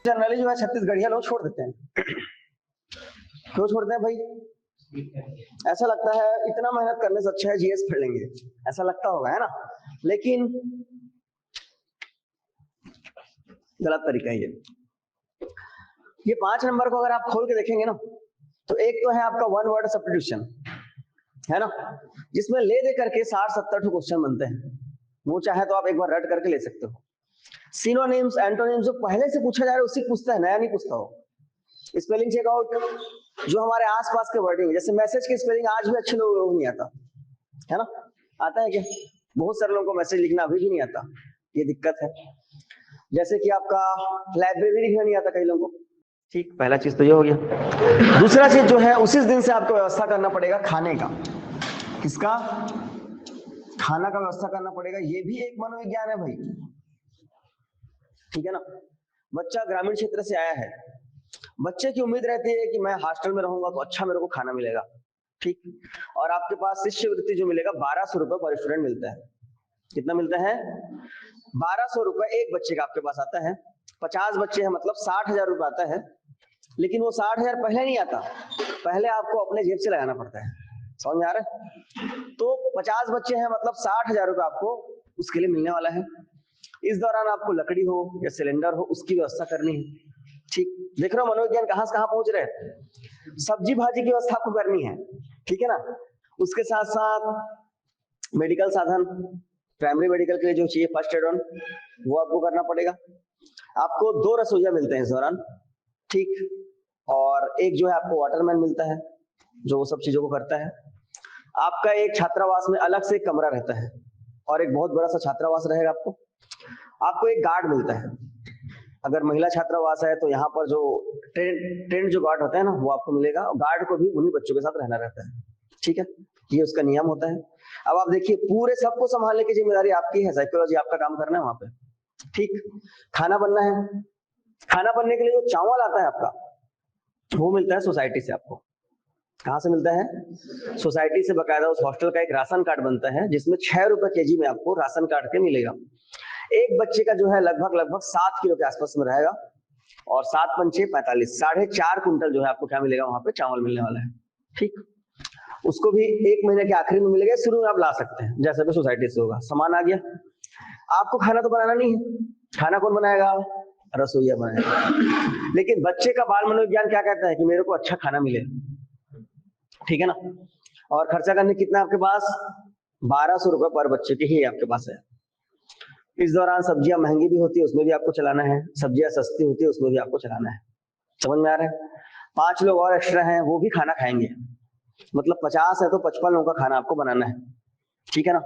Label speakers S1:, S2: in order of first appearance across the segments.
S1: Generally जो है छत्तीसगढ़िया लोग छोड़ देते हैं। क्यों छोड़ते हैं भाई? ऐसा लगता है इतना मेहनत करने से अच्छा है जीएस पढ़ लेंगे, ऐसा लगता होगा, है ना? लेकिन गलत तरीका है ये 5 नंबर को अगर आप खोल के देखेंगे ना, तो एक तो है आपका वन वर्ड सब्स्टिट्यूशन, है ना, जिसमें ले दे करके 60-70 क्वेश्चन बनते हैं। वो चाहे तो आप एक बार रट करके ले सकते हो। सिनोनिम्स, एंटोनिम्स जो पहले से पूछा जा रहा है उसी पूछता है, नया नहीं पूछता हो। स्पेलिंग चेकआउट जो हमारे आसपास के वर्डिंग, जैसे मैसेज की स्पेलिंग आज भी अच्छे लोगों को नहीं आता, है ना? आता है क्या? बहुत सारे लोगों को मैसेज लिखना अभी भी नहीं आता, ये दिक्कत है। जैसे कि आपका लाइब्रेरी लिखना नहीं आता कई लोगों को। ठीक, पहला चीज तो ये हो गया। दूसरा चीज जो है उसी दिन से आपको व्यवस्था करना पड़ेगा खाने का। किसका? खाना का व्यवस्था करना पड़ेगा। ये भी एक मनोविज्ञान है भाई, ठीक है ना? बच्चा ग्रामीण क्षेत्र से आया है, बच्चे की उम्मीद रहती है कि मैं हॉस्टल में रहूंगा तो अच्छा मेरे को खाना मिलेगा, ठीक, और आपके पास शिष्यवृत्ति जो मिलेगा 1200 रुपए पर स्टूडेंट मिलता है। कितना मिलता है? 1200 रुपए एक बच्चे का आपके पास आता है। 50 बच्चे हैं मतलब 60,000 रुपए आता है। लेकिन वो 60,000 पहले नहीं आता, पहले आपको अपने जेब से लगाना पड़ता है। समझ में आ रहा है? तो 50 बच्चे हैं मतलब 60,000 रुपए आपको उसके लिए मिलने वाला है। इस दौरान आपको लकड़ी हो या सिलेंडर हो उसकी व्यवस्था करनी है। ठीक, देख रहे हो मनोविज्ञान कहां से कहां पहुंच रहे हैं। सब्जी भाजी की व्यवस्था आपको करनी है, ठीक है ना? उसके साथ साथ मेडिकल साधन, प्राइमरी मेडिकल के लिए जो चाहिए फर्स्ट एड ऑन, वो आपको करना पड़ेगा। आपको 2 रसोइया मिलते हैं इस दौरान, ठीक, और एक जो है आपको वाटरमैन मिलता है जो वो सब चीजों को करता है। आपका एक छात्रावास में अलग से एक कमरा रहता है और एक बहुत बड़ा सा छात्रावास रहेगा। आपको एक गार्ड मिलता है। अगर महिला छात्रावास है तो यहाँ पर जो टेंट जो गार्ड होता है ना वो आपको मिलेगा, और गार्ड को भी उन्हीं बच्चों के साथ रहना रहता है, ठीक है? ये उसका नियम होता है। अब आप देखिए पूरे सबको संभालने की जिम्मेदारी आपकी है, साइकोलॉजी आपका काम करना है वहां पे, ठीक। खाना बनना है, खाना बनने के लिए जो चावल आता है आपका वो मिलता है सोसाइटी से। आपको कहाँ से मिलता है? सोसाइटी से। बकायदा उस हॉस्टल का एक राशन कार्ड बनता है जिसमें 6 रुपए केजी में आपको राशन कार्ड के मिलेगा। एक बच्चे का जो है लगभग 7 किलो के आसपास में रहेगा, और 7 पंचे 45, 4.5 कुंटल जो है आपको क्या मिलेगा वहां पे? चावल मिलने वाला है, ठीक। उसको भी 1 महीने के आखिरी में मिलेगा, शुरू में आप ला सकते हैं जैसे भी सोसाइटी से होगा। सामान आ गया, आपको खाना तो बनाना नहीं है, खाना कौन बनाएगा? रसोईया बनाएगा। लेकिन बच्चे का बाल मनोविज्ञान क्या कहता है कि मेरे को अच्छा खाना मिले, ठीक है ना? और खर्चा करने कितना आपके पास? 1200 रुपए पर बच्चे के ही आपके पास है। इस दौरान सब्जियां महंगी भी होती है, उसमें भी आपको चलाना है, सब्जियां सस्ती होती है उसमें भी आपको चलाना है। समझ में आ रहा है? 5 लोग और एक्स्ट्रा हैं वो भी खाना खाएंगे, मतलब 50 है तो 55 लोगों का खाना आपको बनाना है, ठीक है ना?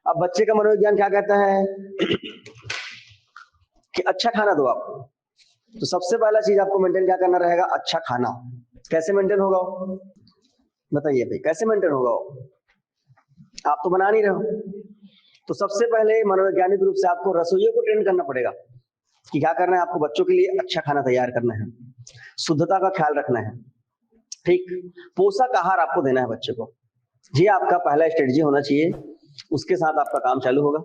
S1: अब बच्चे का मनोविज्ञान क्या कहता है कि अच्छा खाना दो आपको। तो सबसे पहला चीज आपको मेंटेन क्या करना रहेगा? अच्छा खाना। कैसे मेंटेन होगा? बताइए भाई, कैसे मेंटेन होगा? आप तो बना नहीं रहे हो। तो सबसे पहले मनोवैज्ञानिक रूप से आपको रसोइयों को ट्रेन करना पड़ेगा कि क्या करना है आपको। बच्चों के लिए अच्छा खाना तैयार करना है, शुद्धता का ख्याल रखना है, ठीक। पोषक आहार आपको देना है बच्चे को। ये आपका पहला स्ट्रेटजी होना चाहिए, उसके साथ आपका काम चालू होगा।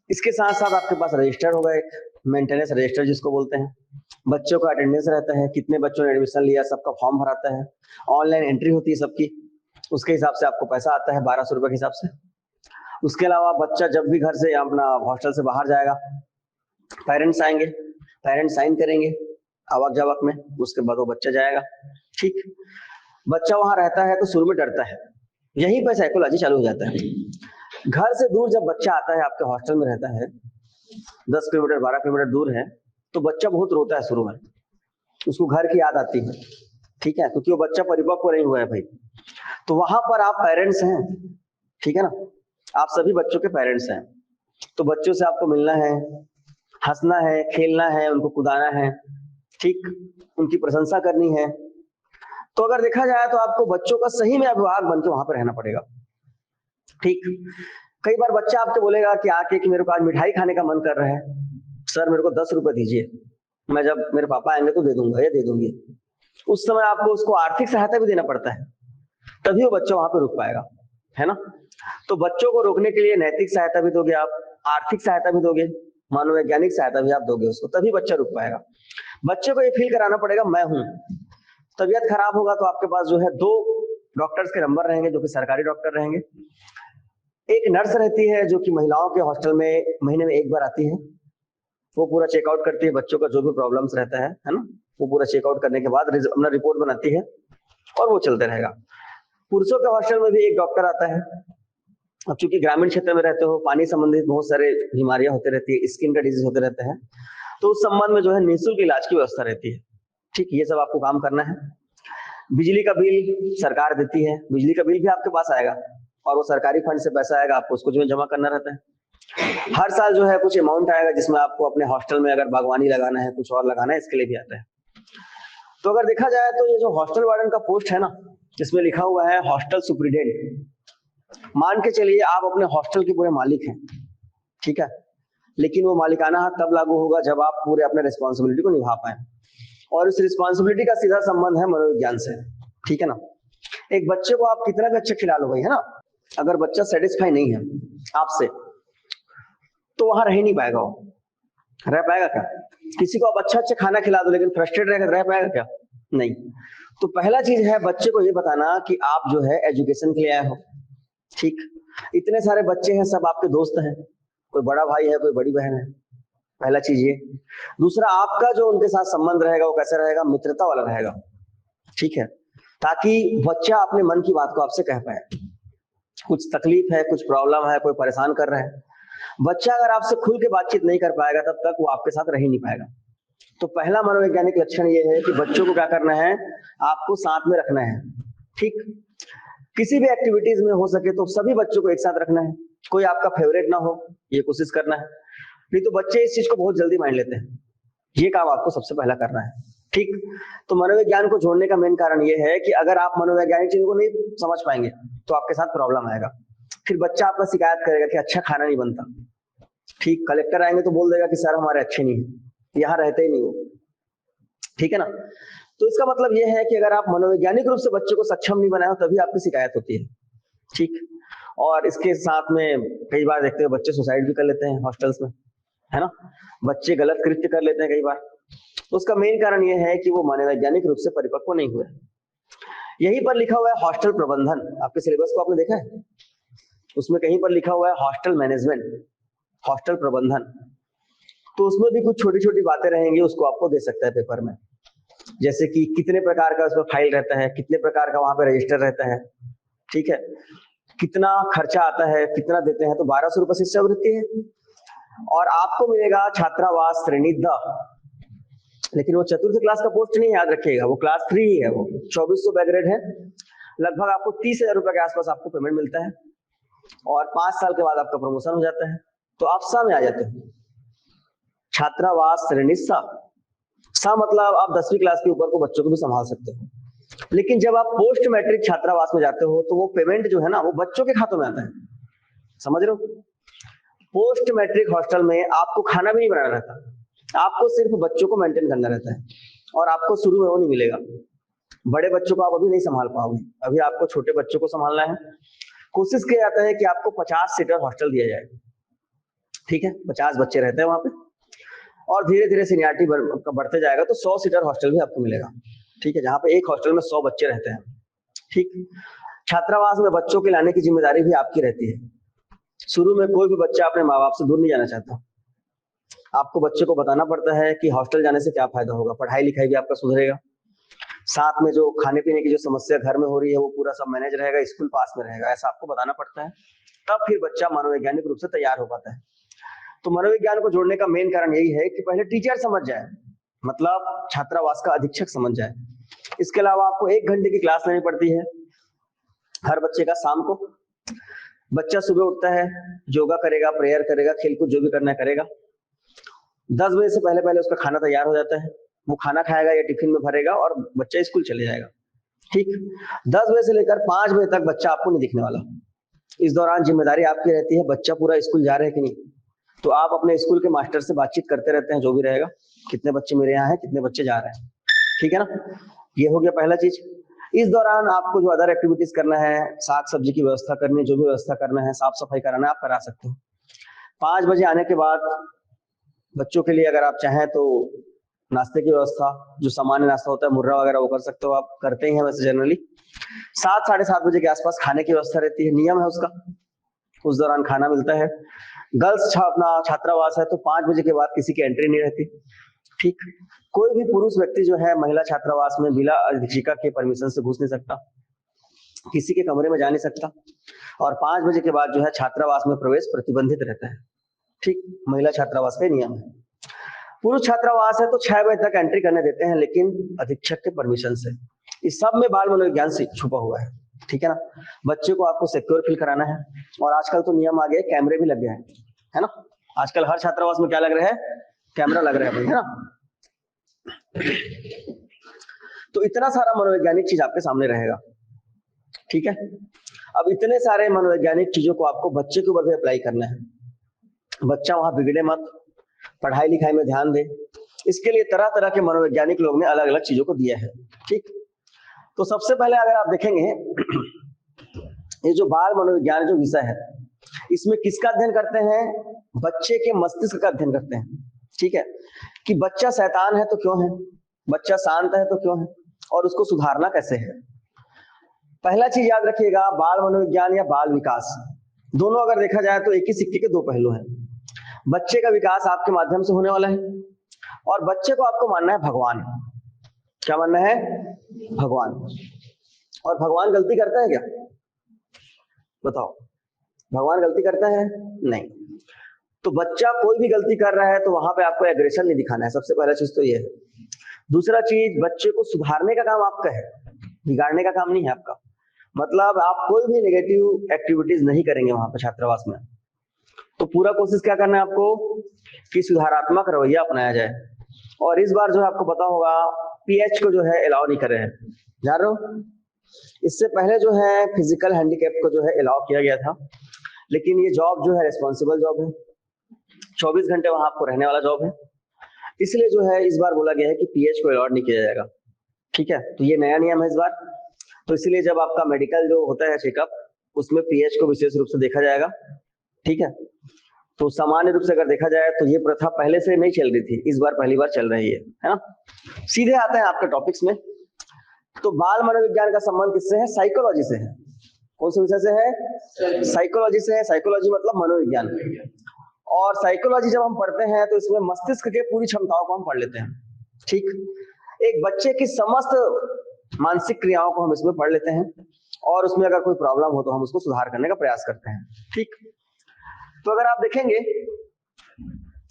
S1: इसके साथ साथ आपके पास रजिस्टर होगा, एक मेंटेनेंस रजिस्टर जिसको बोलते हैं। बच्चों का अटेंडेंस रहता है, कितने बच्चों ने एडमिशन लिया, सबका फॉर्म भराता है, ऑनलाइन एंट्री होती है सबकी, उसके हिसाब से आपको पैसा आता है 1200 रुपए के हिसाब से। उसके अलावा बच्चा जब भी घर से अपना हॉस्टल से बाहर जाएगा, पेरेंट्स आएंगे, पेरेंट्स साइन करेंगे आवक जावक में, उसके बाद वो बच्चा जाएगा, ठीक। बच्चा वहां रहता है तो शुरू में डरता है, यहीं पर साइकोलॉजी चालू हो जाता है। घर से दूर जब बच्चा आता है, आपके हॉस्टल में रहता है 10 किलोमीटर 12 किलोमीटर दूर है, तो बच्चा बहुत रोता है शुरू में, उसको घर की याद आती है, ठीक है, क्योंकि वो बच्चा परिपक्व नहीं हुआ है भाई। तो वहां पर आप पेरेंट्स हैं, ठीक है ना, आप सभी बच्चों के पेरेंट्स हैं, तो बच्चों से आपको मिलना है, हंसना है, खेलना है, उनको कुदाना है, ठीक, उनकी प्रशंसा करनी है। तो अगर देखा जाए तो आपको बच्चों का सही में अभिभावक बनकर वहां पर रहना पड़ेगा, ठीक। कई बार बच्चा आपसे बोलेगा कि आके कि मेरे को आज मिठाई खाने का मन कर रहा है, सर मेरे को 10 रुपए दीजिए, मैं जब मेरे पापा आएंगे तो दे दूंगा या दे दूंगी। उस समय आपको उसको आर्थिक सहायता भी देना पड़ता है, तभी वो बच्चा वहां पे रुक पाएगा, है ना? तो बच्चों को रोकने के लिए नैतिक सहायता भी दोगे आप, आर्थिक सहायता भी दोगे, मनोवैज्ञानिक सहायता भी आप दोगे उसको, तभी बच्चा रुक पाएगा। बच्चे को ये फील कराना पड़ेगा मैं हूं। तबीयत खराब होगा तो आपके पास जो है 2 डॉक्टर्स के नंबर रहेंगे जो कि सरकारी डॉक्टर रहेंगे। एक नर्स रहती है जो कि महिलाओं के हॉस्टल में महीने में 1 बार आती है, वो पूरा चेकआउट करती है बच्चों का जो भी प्रॉब्लम्स रहता है ना, वो पूरा चेकआउट करने के बाद अपना रिपोर्ट बनाती है और वो चलते रहेगा। पुरुषों के हॉस्टल में भी एक डॉक्टर आता है। अब चूंकि ग्रामीण क्षेत्र में रहते हो, पानी संबंधित बहुत सारे बीमारियां होते रहती है, स्किन का डिजीज होते रहते हैं, तो उस संबंध में जो है निःशुल्क इलाज की व्यवस्था रहती है। ठीक, ये सब आपको काम करना है। बिजली का बिल सरकार देती है, बिजली का बिल भी आपके पास आएगा और वो सरकारी फंड से पैसा आएगा, आपको उसको जो जमा करना रहता है। हर साल जो है कुछ अमाउंट आएगा जिसमें आपको अपने हॉस्टल में अगर बागवानी लगाना है, कुछ और लगाना है, इसके लिए भी आता है। तो अगर देखा जाए तो ये जो हॉस्टल वार्डन का पोस्ट है ना, इसमें लिखा हुआ है हॉस्टल सुपरिटेंडेंट। मान के चलिए आप अपने हॉस्टल के पूरे मालिक हैं, ठीक है, लेकिन वो मालिकाना हक तब लागू होगा जब आप पूरे अपने रिस्पॉन्सिबिलिटी को निभा पाए, और इस रिस्पॉन्सिबिलिटी का सीधा संबंध है मनोविज्ञान से, ठीक है ना। एक बच्चे को आप कितना भी अच्छा खिला लो भाई, है ना, अगर बच्चा सेटिस्फाई नहीं है आपसे तो वहां रह नहीं पाएगा। वो रह पाएगा क्या? किसी को आप अच्छा अच्छा खाना खिला दो लेकिन फ्रस्ट्रेट रहेगा, रह पाएगा क्या? नहीं। तो पहला चीज है बच्चे को ये बताना कि आप जो है एजुकेशन के लिए आए हो। ठीक, इतने सारे बच्चे हैं, सब आपके दोस्त हैं, कोई बड़ा भाई है, कोई बड़ी बहन है, पहला चीज ये। दूसरा, आपका जो उनके साथ संबंध रहेगा वो कैसा रहेगा? मित्रता वाला रहेगा, ठीक है, ताकि बच्चा अपने मन की बात को आपसे कह पाए। कुछ तकलीफ है, कुछ प्रॉब्लम है, कोई परेशान कर रहा है, बच्चा अगर आपसे खुल के बातचीत नहीं कर पाएगा तब तक वो आपके साथ रह ही नहीं पाएगा। तो पहला मनोवैज्ञानिक लक्षण ये है कि बच्चों को क्या करना है? आपको साथ में रखना है। ठीक, किसी भी एक्टिविटीज में हो सके तो सभी बच्चों को एक साथ रखना है, कोई आपका फेवरेट ना हो, ये कोशिश करना है, नहीं तो बच्चे इस चीज को बहुत जल्दी मान लेते हैं। ये काम आपको सबसे पहला करना है। ठीक, तो मनोविज्ञान को जोड़ने का मेन कारण ये है कि अगर आप मनोवैज्ञानिक चीजों को नहीं समझ पाएंगे तो आपके साथ प्रॉब्लम आएगा। फिर बच्चा आपका शिकायत करेगा कि अच्छा खाना नहीं बनता। ठीक, कलेक्टर आएंगे तो बोल देगा कि सर हमारे अच्छे नहीं है, यहाँ रहते ही नहीं हो, ठीक है ना। तो इसका मतलब यह है कि अगर आप मनोवैज्ञानिक रूप से बच्चे को सक्षम नहीं बनाए हो तभी आपकी शिकायत होती है। ठीक, और इसके साथ में कई बार देखते हो बच्चे सुसाइड भी कर लेते हैं हॉस्टल्स में, है ना, बच्चे गलत कृत्य कर लेते हैं कई बार। तो उसका मेन कारण यह है कि वो मनोवैज्ञानिक रूप से परिपक्व नहीं हुए। यहीं पर लिखा हुआ है हॉस्टल प्रबंधन, आपके सिलेबस को आपने देखा है, उसमें कहीं पर लिखा हुआ है हॉस्टल मैनेजमेंट, हॉस्टल प्रबंधन। तो उसमें भी कुछ छोटी छोटी बातें रहेंगी, उसको आपको दे सकता है पेपर में, जैसे कि कितने प्रकार का उसमें फाइल रहता है, कितने प्रकार का वहां पे रजिस्टर रहता है, ठीक है, कितना खर्चा आता है, कितना देते हैं, तो 1200 रुपए शिष्यवृत्ति है। और आपको मिलेगा छात्रावास श्रेणी द, लेकिन वो चतुर्थ क्लास का पोस्ट नहीं, याद रखिएगा, वो क्लास 3 ही है, वो 2400 बैकग्रेड है, लगभग आपको 30,000 रुपए के आसपास आपको पेमेंट मिलता है, और 5 साल के बाद आपका प्रमोशन हो जाता है, तो आप सा में आ जाते हो। छात्रावास श्रेणी सा, सा मतलब आप 10वीं क्लास के ऊपर को बच्चों को भी संभाल सकते हो। लेकिन जब आप पोस्ट मैट्रिक छात्रावास में जाते हो तो वो पेमेंट जो है ना वो बच्चों के खातों में आता है, समझ रहे हो। पोस्ट मैट्रिक हॉस्टल में आपको खाना भी नहीं बनाना रहता, आपको सिर्फ बच्चों को मेंटेन करना रहता है, और आपको शुरू में वो नहीं मिलेगा। बड़े बच्चों को आप अभी नहीं संभाल पाओगे, अभी आपको छोटे बच्चों को संभालना है। कोशिश किया जाता है कि आपको 50 सीटर हॉस्टल दिया जाए, ठीक है, 50 बच्चे रहते हैं वहां पे, और धीरे धीरे सीनियरिटी बढ़ते जाएगा तो 100 सीटर हॉस्टल भी आपको मिलेगा, ठीक है, जहां पे एक हॉस्टल में 100 बच्चे रहते हैं। ठीक, छात्रावास में बच्चों के लाने की जिम्मेदारी भी आपकी रहती है। शुरू में कोई भी बच्चा अपने माँ बाप से दूर नहीं जाना चाहता, आपको बच्चे को बताना पड़ता है कि हॉस्टल जाने से क्या फायदा होगा, पढ़ाई लिखाई भी आपका सुधरेगा, साथ में जो खाने पीने की जो समस्या घर में हो रही है वो पूरा सब मैनेज रहेगा, स्कूल पास में रहेगा, ऐसा आपको बताना पड़ता है, तब फिर बच्चा मनोवैज्ञानिक रूप से तैयार हो पाता है। तो मनोविज्ञान को जोड़ने का मेन कारण यही है कि पहले टीचर समझ जाए, मतलब छात्रावास का अधीक्षक समझ जाए। इसके अलावा आपको 1 घंटे की क्लास लेनी पड़ती है हर बच्चे का। शाम को बच्चा सुबह उठता है, योगा करेगा, प्रेयर करेगा, खेलकूद जो भी करना है करेगा। 10 बजे से पहले पहले उसका खाना तैयार हो जाता है, वो खाना खाएगा या टिफिन में भरेगा और बच्चा स्कूल चले जाएगा। ठीक, 10 बजे से लेकर 5 बजे तक बच्चा आपको नहीं दिखने वाला। इस दौरान जिम्मेदारी आपकी रहती है, बच्चा पूरा स्कूल जा रहे हैं कि नहीं, तो आप अपने स्कूल के मास्टर से बातचीत करते रहते हैं, जो भी रहेगा, कितने बच्चे मेरे यहाँ हैं, कितने बच्चे जा रहे हैं, ठीक है ना। ये हो गया पहला चीज। इस दौरान आपको जो अदर एक्टिविटीज करना है, साग सब्जी की व्यवस्था करनी है, जो भी व्यवस्था करना है, साफ सफाई कराना है, आप करा सकते हो। 5 बजे आने के बाद बच्चों के लिए अगर आप चाहें तो नाश्ते की व्यवस्था, जो सामान्य नाश्ता होता है मुर्रा वगैरह, वो कर सकते हो, आप करते ही हैं वैसे जनरली। 7 साढ़े 7 बजे के आसपास खाने की व्यवस्था रहती है, नियम है उसका, उस दौरान खाना मिलता है। गर्ल्स अपना छात्रावास है तो 5 बजे के बाद किसी की एंट्री नहीं रहती। ठीक, कोई भी पुरुष व्यक्ति जो है महिला छात्रावास में बिना अधीक्षिका के परमिशन से घुस नहीं सकता, किसी के कमरे में जा नहीं सकता, और 5 बजे के बाद जो है छात्रावास में प्रवेश प्रतिबंधित रहता है। ठीक, महिला छात्रावास का नियम है। पुरुष छात्रावास है तो 6 बजे तक एंट्री करने देते हैं, लेकिन अधीक्षक के परमिशन से। इस सब में बाल मनोविज्ञान से छुपा हुआ है, ठीक है ना। बच्चे को आपको सिक्योर फील कराना है, और आजकल तो नियम आ गए, कैमरे भी लग गए हैं, है ना। आजकल हर छात्रावास में क्या लग रहा है, कैमरा लग रहा है भाई, है ना। तो इतना सारा मनोवैज्ञानिक चीज आपके सामने रहेगा, ठीक है। अब इतने सारे मनोवैज्ञानिक चीजों को आपको बच्चे के ऊपर भी अप्लाई करना है। बच्चा वहां बिगड़े मत, पढ़ाई लिखाई में ध्यान दे, इसके लिए तरह तरह के मनोवैज्ञानिक लोग ने अलग अलग चीजों को दिया है। ठीक, तो सबसे पहले अगर आप देखेंगे ये जो बाल मनोविज्ञान जो विषय है, इसमें किसका अध्ययन करते हैं, बच्चे के मस्तिष्क का अध्ययन करते हैं। ठीक है, कि बच्चा शैतान है तो क्यों है, बच्चा शांत है तो क्यों है, और उसको सुधारना कैसे है। पहला चीज याद रखिएगा, बाल मनोविज्ञान या बाल विकास, दोनों अगर देखा जाए तो एक ही सिक्के के दो पहलू हैं। बच्चे का विकास आपके माध्यम से होने वाला है, और बच्चे को आपको मानना है भगवान। क्या मानना है, भगवान। और भगवान गलती करता है क्या, बताओ, भगवान गलती करता है, नहीं। तो बच्चा कोई भी गलती कर रहा है तो वहां पे आपको एग्रेशन नहीं दिखाना है, सबसे पहला चीज तो ये है। दूसरा चीज, बच्चे को सुधारने का काम आपका है, बिगाड़ने का काम नहीं है आपका। मतलब आप कोई भी नेगेटिव एक्टिविटीज नहीं करेंगे वहां पर छात्रावास में। तो पूरा कोशिश क्या करना है आपको कि सुधारात्मक रवैया अपनाया जाए। और इस बार जो है आपको पता होगा पीएच को जो है अलाउ नहीं कर रहे हैं, जान रहे हो। इससे पहले जो है फिजिकल हैंडीकैप को जो है अलाउ किया गया था, लेकिन ये जॉब जो है रिस्पॉन्सिबल जॉब है, 24 घंटे वहां आपको रहने वाला जॉब है, इसलिए जो है इस बार बोला गया है कि पीएच को अलाउड नहीं किया जाएगा। ठीक है, तो ये नया नियम है इस बार। तो इसलिए जब आपका मेडिकल जो होता है चेकअप, उसमें पीएच को विशेष रूप से देखा जाएगा। ठीक है, तो सामान्य रूप से अगर देखा जाए तो ये प्रथा पहले से नहीं चल रही थी, इस बार पहली बार चल रही है ना। सीधे आते हैं आपके टॉपिक्स में। तो बाल मनोविज्ञान का संबंध किससे है, साइकोलॉजी से है। कौन से विषय से है, साइकोलॉजी से है। साइकोलॉजी मतलब मनोविज्ञान। और साइकोलॉजी जब हम पढ़ते हैं तो इसमें मस्तिष्क के पूरी क्षमताओं को हम पढ़ लेते हैं। ठीक, एक बच्चे की समस्त मानसिक क्रियाओं को हम इसमें पढ़ लेते हैं, और उसमें अगर कोई प्रॉब्लम हो तो हम उसको सुधार करने का प्रयास करते हैं। ठीक, तो अगर आप देखेंगे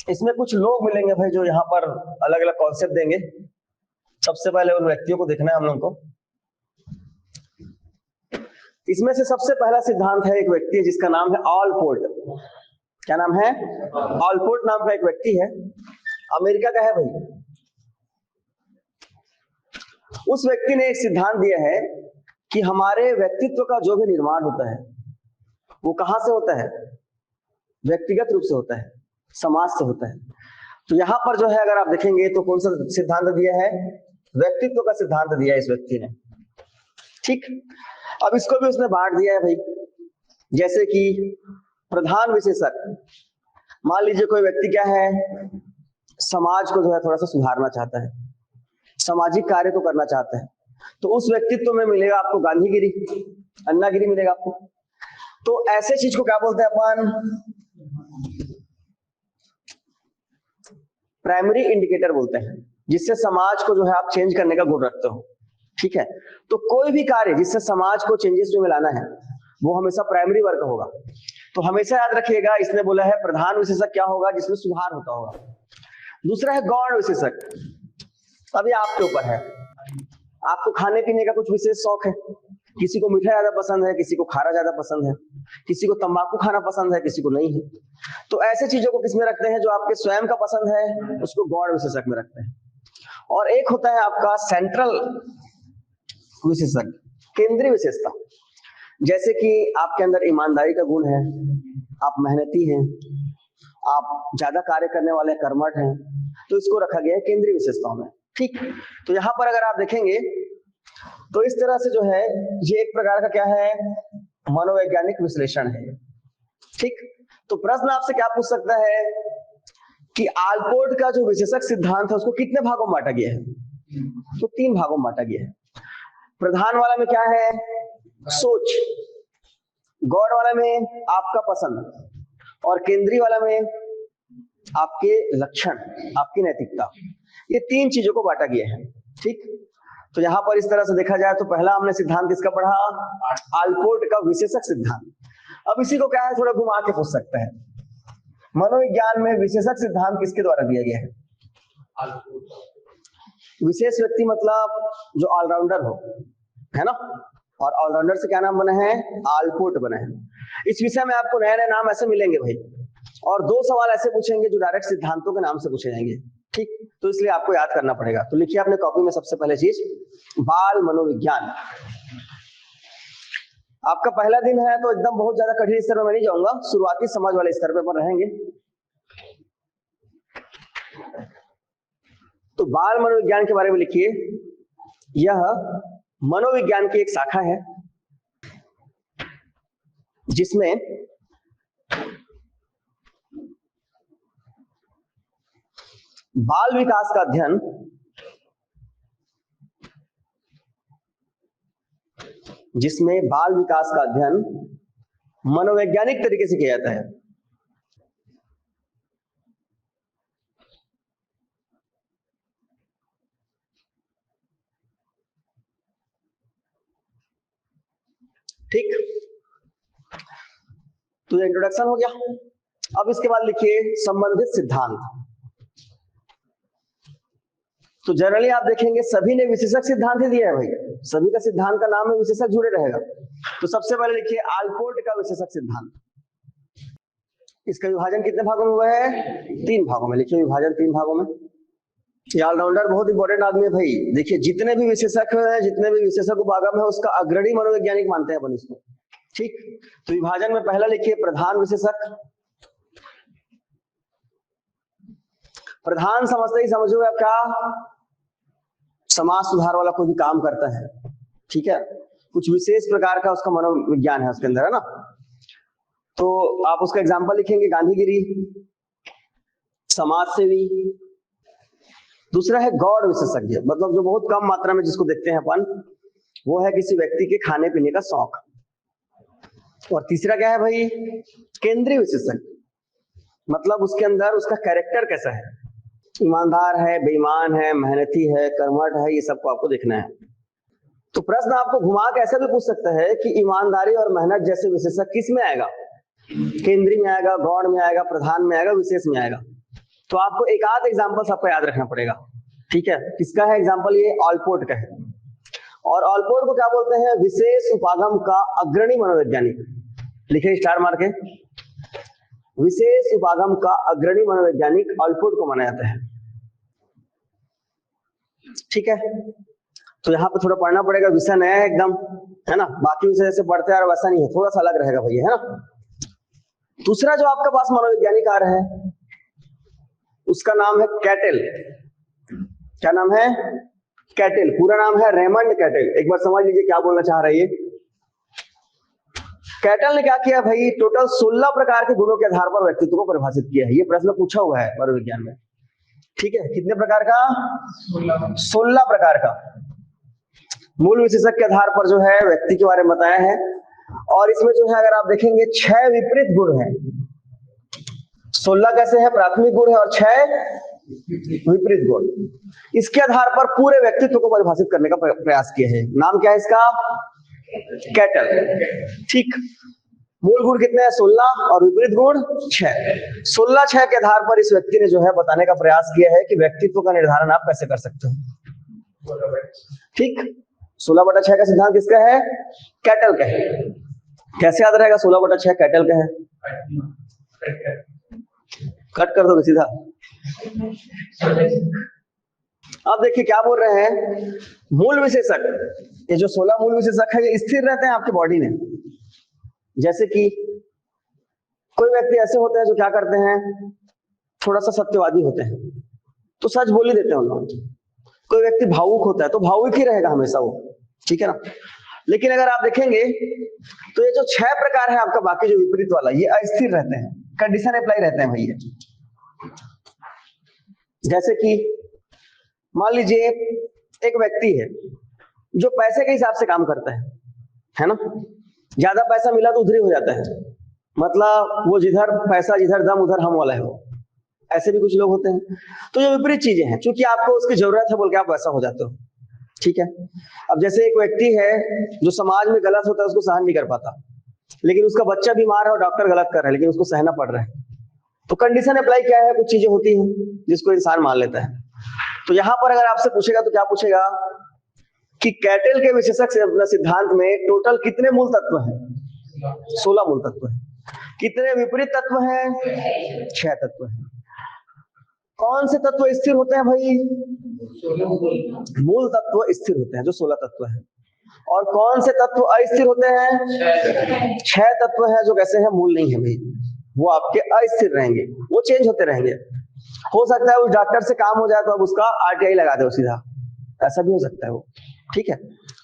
S1: इसमें कुछ लोग मिलेंगे भाई जो यहाँ पर अलग अलग कॉन्सेप्ट देंगे। सबसे पहले उन व्यक्तियों को देखना है हम लोग को। इसमें से सबसे पहला सिद्धांत है, एक व्यक्ति है जिसका नाम है ऑलपोर्ट। क्या नाम है, ऑलपोर्ट नाम का एक व्यक्ति है, अमेरिका का है भाई। उस व्यक्ति ने एक सिद्धांत दिया है कि हमारे व्यक्तित्व का जो भी निर्माण होता है वो कहां से होता है, व्यक्तिगत रूप से होता है, समाज से होता है। तो यहां पर जो है अगर आप देखेंगे तो कौन सा सिद्धांत दिया है, व्यक्तित्व का सिद्धांत दिया है इस व्यक्ति ने। ठीक, अब इसको भी उसने बांट दिया है भाई, जैसे कि प्रधान विशेषक। मान लीजिए कोई व्यक्ति क्या है, समाज को जो है थोड़ा सा सुधारना चाहता है, सामाजिक कार्य को करना चाहता है, तो उस व्यक्तित्व में मिलेगा आपको गांधीगिरी, अन्नागिरी मिलेगा आपको। तो ऐसे चीज को क्या बोलते हैं अपन, प्राइमरी इंडिकेटर बोलते हैं, जिससे समाज को जो है आप चेंज करने का गुण रखते हो। ठीक है, तो कोई भी कार्य जिससे समाज को चेंजेस में लाना है वो हमेशा प्राइमरी वर्क होगा। तो हमेशा याद रखिएगा, इसने बोला है प्रधान विशेषक क्या होगा, जिसमें सुधार होता होगा। दूसरा है गौण विशेषक। अभी आपके ऊपर है, आपको खाने पीने का कुछ विशेष शौक है, किसी को मीठा ज्यादा पसंद है, किसी को खारा ज्यादा पसंद है, किसी को तंबाकू खाना पसंद है, किसी को नहीं है। तो ऐसे चीजों को किसमें रखते हैं, जो आपके स्वयं का पसंद है उसको गौण विशेषक में रखते हैं। और एक होता है आपका सेंट्रल विशेषक, केंद्रीय विशेषता। जैसे कि आपके अंदर ईमानदारी का गुण है, आप मेहनती हैं, आप ज्यादा कार्य करने वाले कर्मठ हैं, तो इसको रखा गया है केंद्रीय विशेषताओं में। ठीक, तो यहाँ पर अगर आप देखेंगे तो इस तरह से जो है ये एक प्रकार का क्या है, मनोवैज्ञानिक विश्लेषण है। ठीक, तो प्रश्न आपसे क्या पूछ सकता है कि आलपोर्ट का जो विशेषक सिद्धांत है उसको कितने भागों में बांटा गया है? तो 3 भागों में बांटा गया है। प्रधान वाला में क्या है? सोच। गौड़ वाला में आपका पसंद, और केंद्रीय वाला में आपके लक्षण, आपकी नैतिकता। ये 3 चीजों को बांटा गया है। ठीक, तो यहां पर इस तरह से देखा जाए तो पहला हमने सिद्धांत किसका पढ़ा? आलपोर्ट का विशेषक सिद्धांत। अब इसी को क्या है, थोड़ा घुमा के पूछ सकता है, मनोविज्ञान में विशेषक सिद्धांत किसके द्वारा दिया गया है? विशेष व्यक्ति मतलब जो ऑलराउंडर हो, है ना, और ऑलराउंडर से क्या नाम बना है? आलपोर्ट बना है। इस विषय में आपको नए नए नाम ऐसे मिलेंगे भाई, और 2 सवाल ऐसे पूछेंगे जो डायरेक्ट सिद्धांतों के नाम से पूछे जाएंगे। ठीक, तो इसलिए आपको याद करना पड़ेगा। तो लिखिए अपने कॉपी में सबसे पहले चीज, बाल मनोविज्ञान। आपका पहला दिन है तो एकदम बहुत ज्यादा कठिन स्तर में मैं नहीं जाऊंगा, शुरुआती समझ वाले स्तर पे रहेंगे। तो बाल मनोविज्ञान के बारे में लिखिए, यह मनोविज्ञान की एक शाखा है जिसमें बाल विकास का अध्ययन मनोवैज्ञानिक तरीके से किया जाता है। ठीक, तो ये इंट्रोडक्शन हो गया। अब इसके बाद लिखिए संबंधित सिद्धांत। तो जनरली आप देखेंगे सभी ने विशेषक सिद्धांत ही दिया है भाई, सभी का सिद्धांत का नाम में विशेषक जुड़े रहेगा। तो सबसे पहले लिखिए आलपोर्ट का विशेषक सिद्धांत। इसका विभाजन कितने भागों में हुआ है? 3 भागों में। लिखिए विभाजन 3 भागों में। ये ऑलराउंडर बहुत इंपॉर्टेंट आदमी है भाई। देखिए जितने भी विशेषक है, जितने भी विशेषक उपागम है, उसका अग्रणी मनोवैज्ञानिक मानते हैं अपन इसको। ठीक, तो विभाजन में पहला लिखिए प्रधान विशेषक। प्रधान समझते ही समझोगे आप क्या? समाज सुधार वाला कोई भी काम करता है, ठीक है, कुछ विशेष प्रकार का उसका मनोविज्ञान है उसके अंदर, है ना। तो आप उसका एग्जांपल लिखेंगे गांधीगिरी, समाज सेवी। दूसरा है गौड़ विशेषज्ञ, मतलब जो बहुत कम मात्रा में जिसको देखते हैं अपन, वो है किसी व्यक्ति के खाने पीने का शौक। और तीसरा क्या है भाई? केंद्रीय विशेषज्ञ, मतलब उसके अंदर उसका कैरेक्टर कैसा है, ईमानदार है, बेईमान है, मेहनती है, कर्मठ है, ये सबको आपको देखना है। तो प्रश्न आपको घुमा के ऐसा भी पूछ सकता है कि ईमानदारी और मेहनत जैसे विशेषक किस में आएगा? केंद्रीय में आएगा, गौड़ में आएगा, प्रधान में आएगा, विशेष में आएगा। तो आपको एक आध एग्जाम्पल सबको याद रखना पड़ेगा। ठीक है, किसका है एग्जाम्पल? ये ऑलपोर्ट का है। और ऑलपोर्ट को क्या बोलते हैं? विशेष उपागम का अग्रणी मनोवैज्ञानिक। लिखे स्टार मार के, विशेष उपागम का अग्रणी मनोवैज्ञानिक ऑलपोर्ट को माना जाता है। ठीक है, तो यहाँ पे थोड़ा पढ़ना पड़ेगा, विषय नया है एकदम, है ना। बाकी विषय जैसे पढ़ते हैं वैसा नहीं है, थोड़ा सा अलग रहेगा भैया, है ना। दूसरा जो आपके पास मनोवैज्ञानिक आ रहा है उसका नाम है कैटेल। क्या नाम है? कैटेल। पूरा नाम है रेमंड कैटेल। एक बार समझ लीजिए क्या बोलना चाह रहा है ये। कैटेल ने क्या किया भाई? टोटल 16 प्रकार के गुणों के आधार पर व्यक्तित्व को परिभाषित किया है। ये प्रश्न पूछा हुआ है मनोविज्ञान में। ठीक है, कितने प्रकार का? 16 प्रकार का। मूल विशेषक के आधार पर जो है व्यक्ति के बारे में बताया है। और इसमें जो है अगर आप देखेंगे 6 विपरीत गुण हैं। 16 कैसे है? प्राथमिक गुण है और 6 विपरीत गुण। इसके आधार पर पूरे व्यक्तित्व को परिभाषित करने का प्रयास किया है। नाम क्या है इसका? कैटेल। ठीक, मूल गुण कितने हैं? 16 और विपरीत गुण 6। 16-6 के आधार पर इस व्यक्ति ने जो है बताने का प्रयास किया है कि व्यक्तित्व का निर्धारण आप कैसे कर सकते हो। ठीक, 16/6 का सिद्धांत किसका है? कैटेल का है। कैसे याद रहेगा 16/6 कैटेल का है? कट कर दो सीधा। अब देखिए क्या बोल रहे हैं, मूल विशेषक, ये जो 16 मूल विशेषक है ये स्थिर रहते हैं आपकी बॉडी में। जैसे कि कोई व्यक्ति ऐसे होते हैं जो क्या करते हैं, थोड़ा सा सत्यवादी होते हैं, तो सच बोल ही देते हैं उन लोग। कोई व्यक्ति भावुक होता है तो भावुक ही रहेगा हमेशा वो, ठीक है ना। लेकिन अगर आप देखेंगे तो ये जो 6 प्रकार है आपका, बाकी जो विपरीत वाला, ये अस्थिर रहते हैं, कंडीशन अप्लाई रहते हैं भैया। जैसे कि मान लीजिए एक व्यक्ति है जो पैसे के हिसाब से काम करता है ना। ज्यादा पैसा मिला तो उधर ही हो जाता है, मतलब वो जिधर पैसा जिधर दम उधर हम वाला है वो। ऐसे भी कुछ लोग होते हैं। तो ये विपरीत चीजें हैं, क्योंकि आपको उसकी जरूरत है बोल के आप वैसा हो जाते हो, ठीक है। अब जैसे एक व्यक्ति है जो समाज में गलत होता है उसको सहन नहीं कर पाता, लेकिन उसका बच्चा बीमार है और डॉक्टर गलत कर रहा है लेकिन उसको सहना पड़ रहा है। तो कंडीशन अप्लाई क्या है, कुछ चीजें होती हैं जिसको इंसान मान लेता है। तो यहां पर अगर आपसे पूछेगा तो क्या पूछेगा कि कैटल के विशेषज्ञ सिद्धांत में टोटल कितने मूल तत्व हैं? 16 मूल तत्व हैं। कितने विपरीत तत्व हैं? 6 तत्व हैं। कौन से तत्व स्थिर होते हैं भाई? मूल तत्व स्थिर होते हैं जो 16 तत्व हैं। और कौन से तत्व अस्थिर होते हैं? 6 तत्व हैं जो कैसे हैं, मूल नहीं है भाई, वो आपके अस्थिर रहेंगे, वो चेंज होते रहेंगे। हो सकता है उस डॉक्टर से काम हो जाए तो अब उसका आरटीआई लगा दो सीधा, ऐसा भी हो सकता है वो, ठीक है।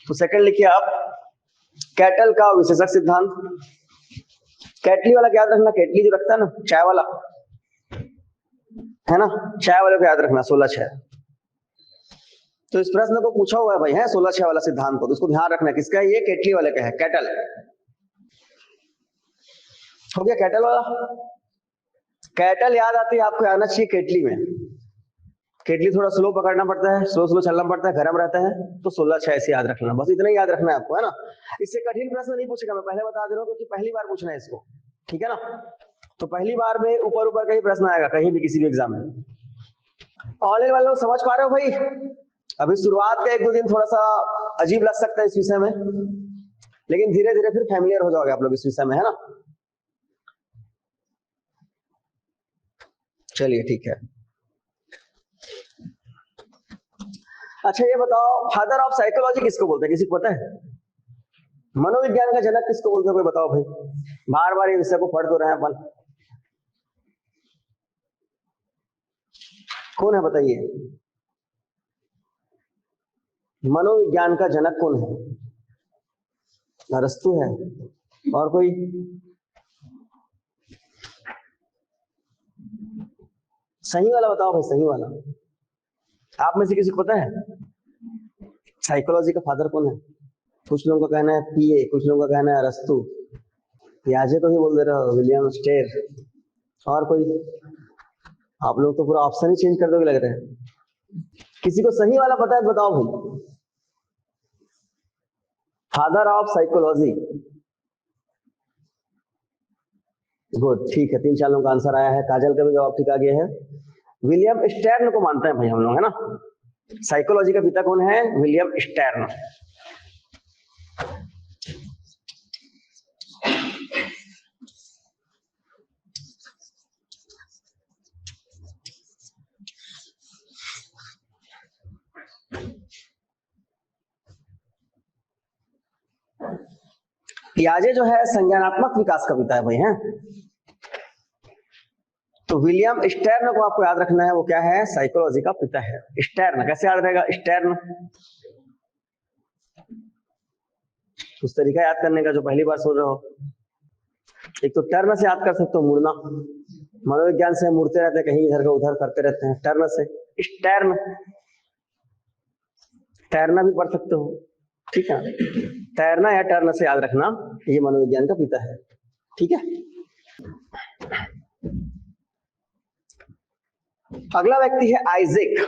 S1: तो सेकंड लिखिए आप, कैटल का विशेषज्ञ सिद्धांत। कैटली वाला याद रखना, कैटली जो रखता है ना चाय वाला, है ना, चाय वाले को याद रखना 16/6। तो इस प्रश्न को पूछा हुआ है भाई, है 16/6 वाला सिद्धांत, तो उसको ध्यान रखना किसका है, ये कैटली वाले का है, कैटल। हो गया कैटल वाला। कैटल याद आती है आपको आना चाहिए केटली में। केटली थोड़ा स्लो पकड़ना पड़ता है, स्लो स्लो चलना पड़ता है, गर्म रहता है, तो 16/6 ऐसे याद रखना, बस इतना ही याद रखना है आपको, है ना। इससे कठिन प्रश्न नहीं पूछेगा, मैं पहले बता दे रहा हूँ क्योंकि पहली बार पूछना है इसको, ठीक है ना। तो पहली बार में ऊपर ऊपर का ही प्रश्न आएगा कहीं भी किसी भी एग्जाम में। ऑनलाइन वाले लोग समझ पा रहे हो भाई? अभी शुरुआत का 1-2 दिन थोड़ा सा अजीब लग सकता है इस विषय में, लेकिन धीरे धीरे फिर फैमिलियर हो जाओगे आप लोग इस विषय में, है ना। चलिए ठीक है। अच्छा ये बताओ, फादर ऑफ साइकोलॉजी किसको बोलते हैं, किसी को पता है? मनोविज्ञान का जनक किसको बोलते हैं, कोई बताओ भाई। बार बार ये विषय को पढ़ तो रहे हैं अपन, कौन है बताइए? मनोविज्ञान का जनक कौन है? अरस्तू है, और कोई? सही वाला बताओ भाई, सही वाला। आप में से किसी को पता है साइकोलॉजी का फादर कौन है? कुछ लोगों का कहना है पीए, कुछ लोगों का कहना है अरस्तू, पियाजे को भी बोल दे रहे हो, विलियम स्टेर, और कोई? आप लोग तो पूरा ऑप्शन ही चेंज कर दोगे लग रहा है। किसी को सही वाला पता है तो बताओ भाई। फादर ऑफ साइकोलॉजी, गुड, ठीक है, 3-4 लोगों का आंसर आया है। काजल का भी जवाब ठीक आ गया है। विलियम स्टेर्न को मानते हैं भाई हम लोग, है ना। साइकोलॉजी का पिता कौन है? विलियम स्टेर्न। पियाजे जो है संज्ञानात्मक विकास का पिता है भाई, हैं। तो विलियम स्टेर्न को आपको याद रखना है, वो क्या है? साइकोलॉजी का पिता है। स्टेर्न कैसे याद रहेगा? स्टेर्न उस तरीका याद करने का जो पहली बार सुन रहे हो। एक तो टर्न से याद कर सकते हो, मुड़ना, मनोविज्ञान से मुड़ते रहते हैं, कहीं इधर का उधर करते रहते हैं, टर्न से। स्टेर्न, तैरना भी पढ़ सकते हो, ठीक है। तैरना या टर्न से याद रखना, ये मनोविज्ञान का पिता है, ठीक है। अगला व्यक्ति है आइजैक।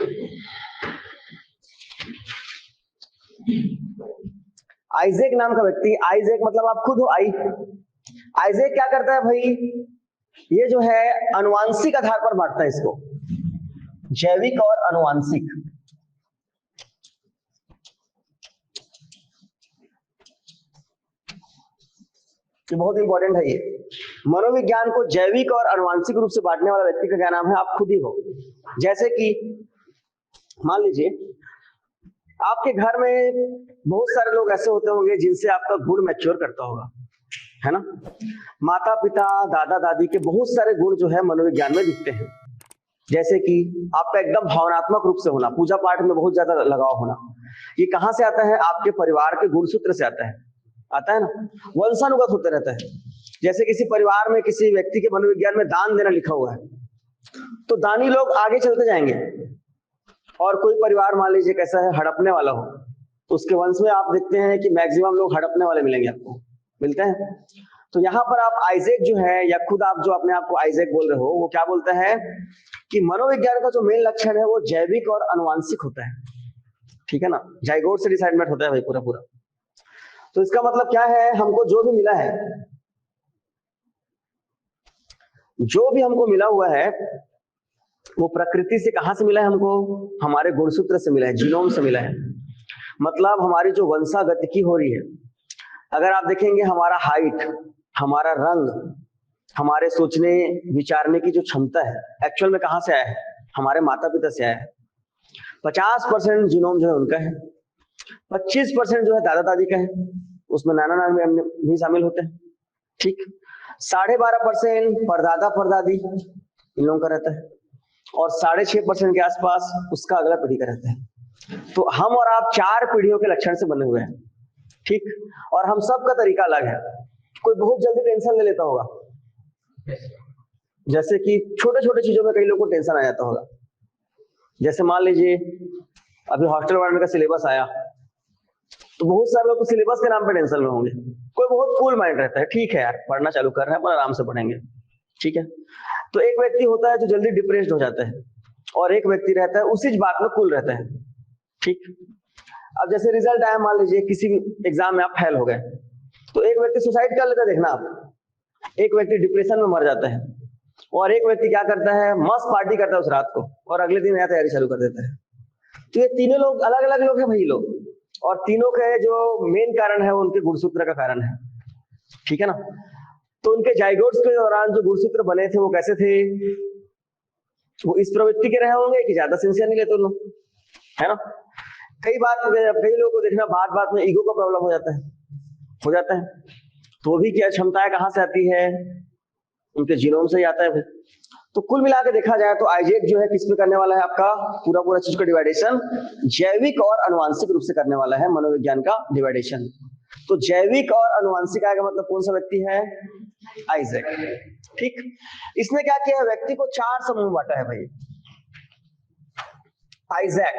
S1: आइजैक नाम का व्यक्ति, आइजैक मतलब आप खुद हो आई। आइजैक क्या करता है भाई? ये जो है अनुवांशिक आधार पर बांटता है इसको, जैविक और अनुवांशिक। ये बहुत इंपॉर्टेंट है। ये मनोविज्ञान को जैविक और अनुवांशिक रूप से बांटने वाला व्यक्ति का क्या नाम है? आप खुद ही हो। जैसे कि मान लीजिए आपके घर में बहुत सारे लोग ऐसे होते होंगे जिनसे आपका गुण मैच्योर करता होगा, है ना। माता पिता, दादा दादी के बहुत सारे गुण जो है मनोविज्ञान में दिखते हैं। जैसे कि आपका एकदम भावनात्मक रूप से होना, पूजा पाठ में बहुत ज्यादा लगाव होना, ये कहां से आता है? आपके परिवार के गुणसूत्र से आता है ना, वंशानुगत होते रहता है। जैसे किसी परिवार में किसी व्यक्ति के मनोविज्ञान में दान देना लिखा हुआ है, तो दानी लोग आगे चलते जाएंगे, और कोई परिवार मान लीजिए कैसा है, हड़पने वाला हो, तो उसके वंश में आप देखते हैं कि मैक्सिमम लोग हड़पने वाले मिलेंगे, आपको मिलते हैं। तो यहाँ पर आप आइजैक जो है, या खुद आप जो अपने आप को आइजैक बोल रहे हो, वो क्या बोलता है कि मनोविज्ञान का जो मेन लक्षण है वो जैविक और अनुवांशिक होता है, ठीक है ना। जाइगोट से डिसाइडमेंट होता है भाई पूरा पूरा। तो इसका मतलब क्या है, हमको जो भी मिला है, जो भी हमको मिला हुआ है वो प्रकृति से कहां से मिला है हमको, हमारे गुणसूत्र से मिला है, जीनोम से मिला है। मतलब हमारी जो वंशागतिकी हो रही है, अगर आप देखेंगे हमारा हाइट, हमारा रंग, हमारे सोचने विचारने की जो क्षमता है, एक्चुअल में कहां से आया है, हमारे माता पिता से आया है। 50% जीनोम जो है उनका है, 25% जो है दादा दादी का है, उसमें नाना नानी भी शामिल होते हैं, ठीक। 12.5% परदादा परदादी इन लोगों का रहता है, और 6.5% के आसपास उसका अगला पीढ़ी का रहता है। तो हम और आप 4 पीढ़ियों के लक्षण से बने हुए हैं, ठीक। और हम सब का तरीका अलग है। कोई बहुत जल्दी टेंशन ले लेता होगा, जैसे कि छोटे छोटे चीजों में कई लोगों को टेंशन आ जाता होगा। जैसे मान लीजिए अभी हॉस्टल वार्डन का सिलेबस आया, तो बहुत सारे लोग तो सिलेबस के नाम पे टेंशन में होंगे। कोई बहुत कूल माइंड रहता है, ठीक है यार पढ़ना चालू कर रहे हैं पर आराम से पढ़ेंगे, ठीक है। तो एक व्यक्ति होता है जो जल्दी डिप्रेस्ड हो जाता है, और एक व्यक्ति रहता है उसी बात में कूल रहता है, ठीक। अब जैसे रिजल्ट आया, मान लीजिए किसी एग्जाम में आप फेल हो गए, तो एक व्यक्ति सुसाइड कर लेता है, देखना आप, एक व्यक्ति डिप्रेशन में मर जाता है, और एक व्यक्ति क्या करता है, मस्त पार्टी करता है उस रात को, और अगले दिन नया तैयारी चालू कर देता है। तो ये तीनों लोग अलग अलग लोग हैं भाई लोग, और तीनों के जो मेन कारण है वो उनके गुणसूत्र का कारण है, ठीक है ना। तो उनके जाइगोट्स के दौरान जो गुणसूत्र बने थे वो कैसे थे, वो इस प्रवृत्ति के रहे होंगे कि ज्यादा सिंसियर नहीं लेते लोग, है ना। कई लोगों को देखना बात बात में ईगो का प्रॉब्लम हो जाता है, तो भी क्या क्षमताएं कहां से आती है, उनके जीनोम से ही आता है भाई। तो कुल मिला के देखा जाए तो आइजैक जो है किस पे करने वाला है, आपका पूरा पूरा चीज का डिवाइडेशन जैविक और अनुवांशिक रूप से करने वाला है, मनोविज्ञान का डिवाइडेशन। तो जैविक और अनुवांशिक आएगा मतलब कौन सा व्यक्ति है, आइजैक, ठीक। इसने क्या किया है, व्यक्ति को 4 समूह बांटा है भाई आइजैक।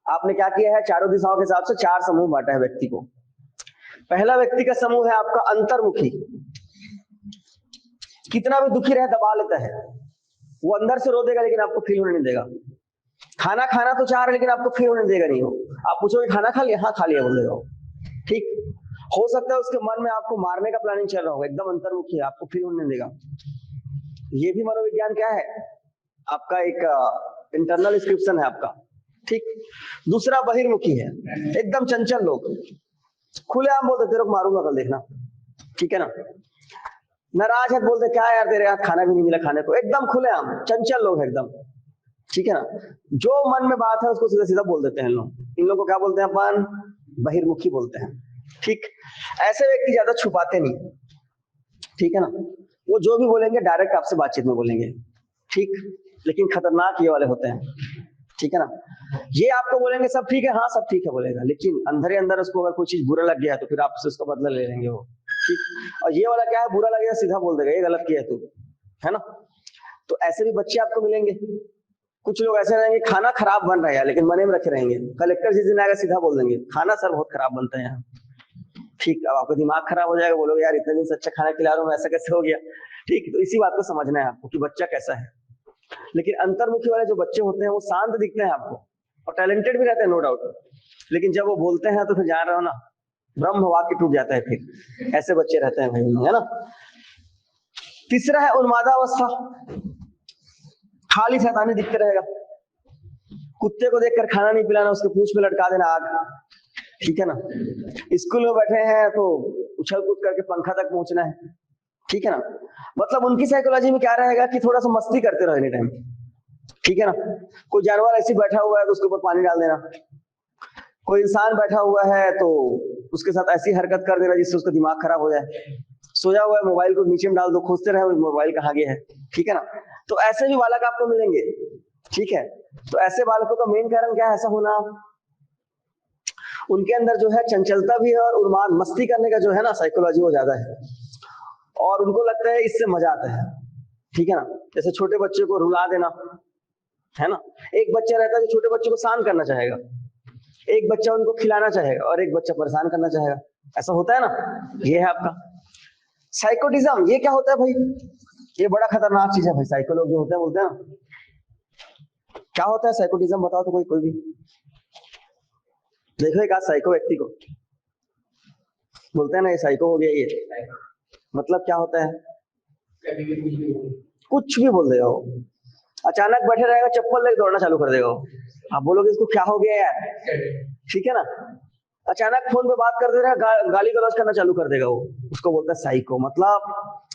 S1: आपने क्या किया है, चारों दिशाओं के हिसाब से 4 समूह बांटा है व्यक्ति को। पहला व्यक्ति का समूह है आपका अंतर्मुखी, कितना भी दुखी रहे दबा लेता है, वो अंदर से रो देगा लेकिन आपको फील होने नहीं देगा। खाना खाना तो चाह रहा है लेकिन आपको फील होने देगा नहीं, हो आप पूछोगे खाना खा लिया, हाँ खा लिया बोल देगा, ठीक। हो सकता है उसके मन में आपको मारने का प्लानिंग चल रहा होगा, एकदम अंतर्मुखी है, आपको फील होने नहीं देगा। ये भी मनोविज्ञान क्या है, आपका एक इंटरनल डिस्क्रिप्शन है आपका, ठीक। दूसरा बहिर्मुखी है, एकदम चंचल लोग, खुलेआम बोलते तेरे को मारूंगा कल देखना, ठीक है ना। नाराज है, बोलते क्या यार तेरे हाथ खाना भी नहीं मिला खाने को, एकदम खुलेआम चंचल लोग एकदम, ठीक है ना। जो मन में बात है उसको सीधा सीधा बोल देते हैं लोग, इन लोगों को क्या बोलते हैं अपन, बहिर्मुखी बोलते हैं, ठीक। ऐसे व्यक्ति ज्यादा छुपाते नहीं, ठीक है ना, वो जो भी बोलेंगे डायरेक्ट आपसे बातचीत में बोलेंगे, ठीक। लेकिन खतरनाक ये वाले होते हैं, ठीक है ना। ये आपको बोलेंगे सब ठीक है, हाँ सब ठीक है बोलेगा, लेकिन अंदर ही अंदर उसको अगर कोई चीज बुरा लग गया तो फिर आपसे उसका बदला ले लेंगे वो, ठीक। और ये वाला क्या है, बुरा लगेगा सीधा बोल देगा ये गलत किया तू, है ना। तो ऐसे भी बच्चे आपको मिलेंगे। कुछ लोग ऐसे रहेंगे खाना खराब बन रहा है लेकिन मने में रखे रहेंगे, कलेक्टर जिस दिन आएगा सीधा बोल देंगे खाना सर बहुत खराब बनता है यहाँ, ठीक। अब आपका दिमाग खराब हो जाएगा, बोलोगे यार इतने दिन से अच्छा खाना खिला रहा हूँ ऐसा कैसे हो गया, ठीक। तो इसी बात को समझना है आपको कि बच्चा कैसा है। लेकिन अंतर्मुखी वाले जो बच्चे होते हैं वो शांत दिखते हैं आपको और टैलेंटेड भी रहते हैं नो डाउट, लेकिन जब वो बोलते हैं तो फिर जान रहे हो ना ब्रह्म वाक्य टूट जाता है, फिर ऐसे बच्चे रहते हैं भाई, है ना। तीसरा है उन्मादावस्था, खाली शैतानी दिखते रहेगा, कुत्ते को देखकर खाना नहीं पिलाना, उसके पूंछ में लटका देना आग, ठीक है ना। स्कूल में बैठे हैं तो उछल कूद करके पंखा तक पहुंचना है, ठीक है ना। मतलब उनकी साइकोलॉजी में क्या रहेगा कि थोड़ा सा मस्ती करते रहो एनी टाइम, ठीक है ना। कोई जानवर ऐसे बैठा हुआ है तो उसके ऊपर पानी डाल देना, कोई इंसान बैठा हुआ है तो उसके साथ ऐसी हरकत कर देना जिससे उसका दिमाग खराब हो जाए, सोया हुआ है मोबाइल को नीचे में डाल दो, खोजते रहे मोबाइल कहाँ गया है, ठीक है ना। तो ऐसे भी बालक आपको मिलेंगे, ठीक है। तो ऐसे बालकों का मेन कारण क्या है ऐसा होना, उनके अंदर जो है चंचलता भी है और उन्माद मस्ती करने का जो है ना साइकोलॉजी वो ज्यादा है, और उनको लगता है इससे मजा आता है, ठीक है ना। जैसे छोटे बच्चे को रुला देना, है ना। एक बच्चा रहता है जो छोटे बच्चे को शांत करना चाहेगा, एक बच्चा उनको खिलाना चाहेगा और एक बच्चा परेशान करना चाहेगा, ऐसा होता है ना। ये है आपका साइकोटिज्म। ये क्या होता है भाई? ये बड़ा खतरनाक चीज है भाई। साइकोलॉग जो होते हैं बोलते हैं ना, क्या होता है साइकोटिज्म? बताओ तो कोई भी देखो एक आज साइको व्यक्ति को बोलते हैं ना ये साइको हो गया, ये मतलब क्या होता है? कुछ भी बोल देगा वो। अचानक बैठे रहेगा, चप्पल लेके दौड़ना चालू कर देगा वो। आप बोलोगे इसको क्या हो गया यार, ठीक है ना। अचानक फोन पे बात करते रहेगा, गाली गलौज करना चालू कर देगा वो। उसको बोलता है साइको। मतलब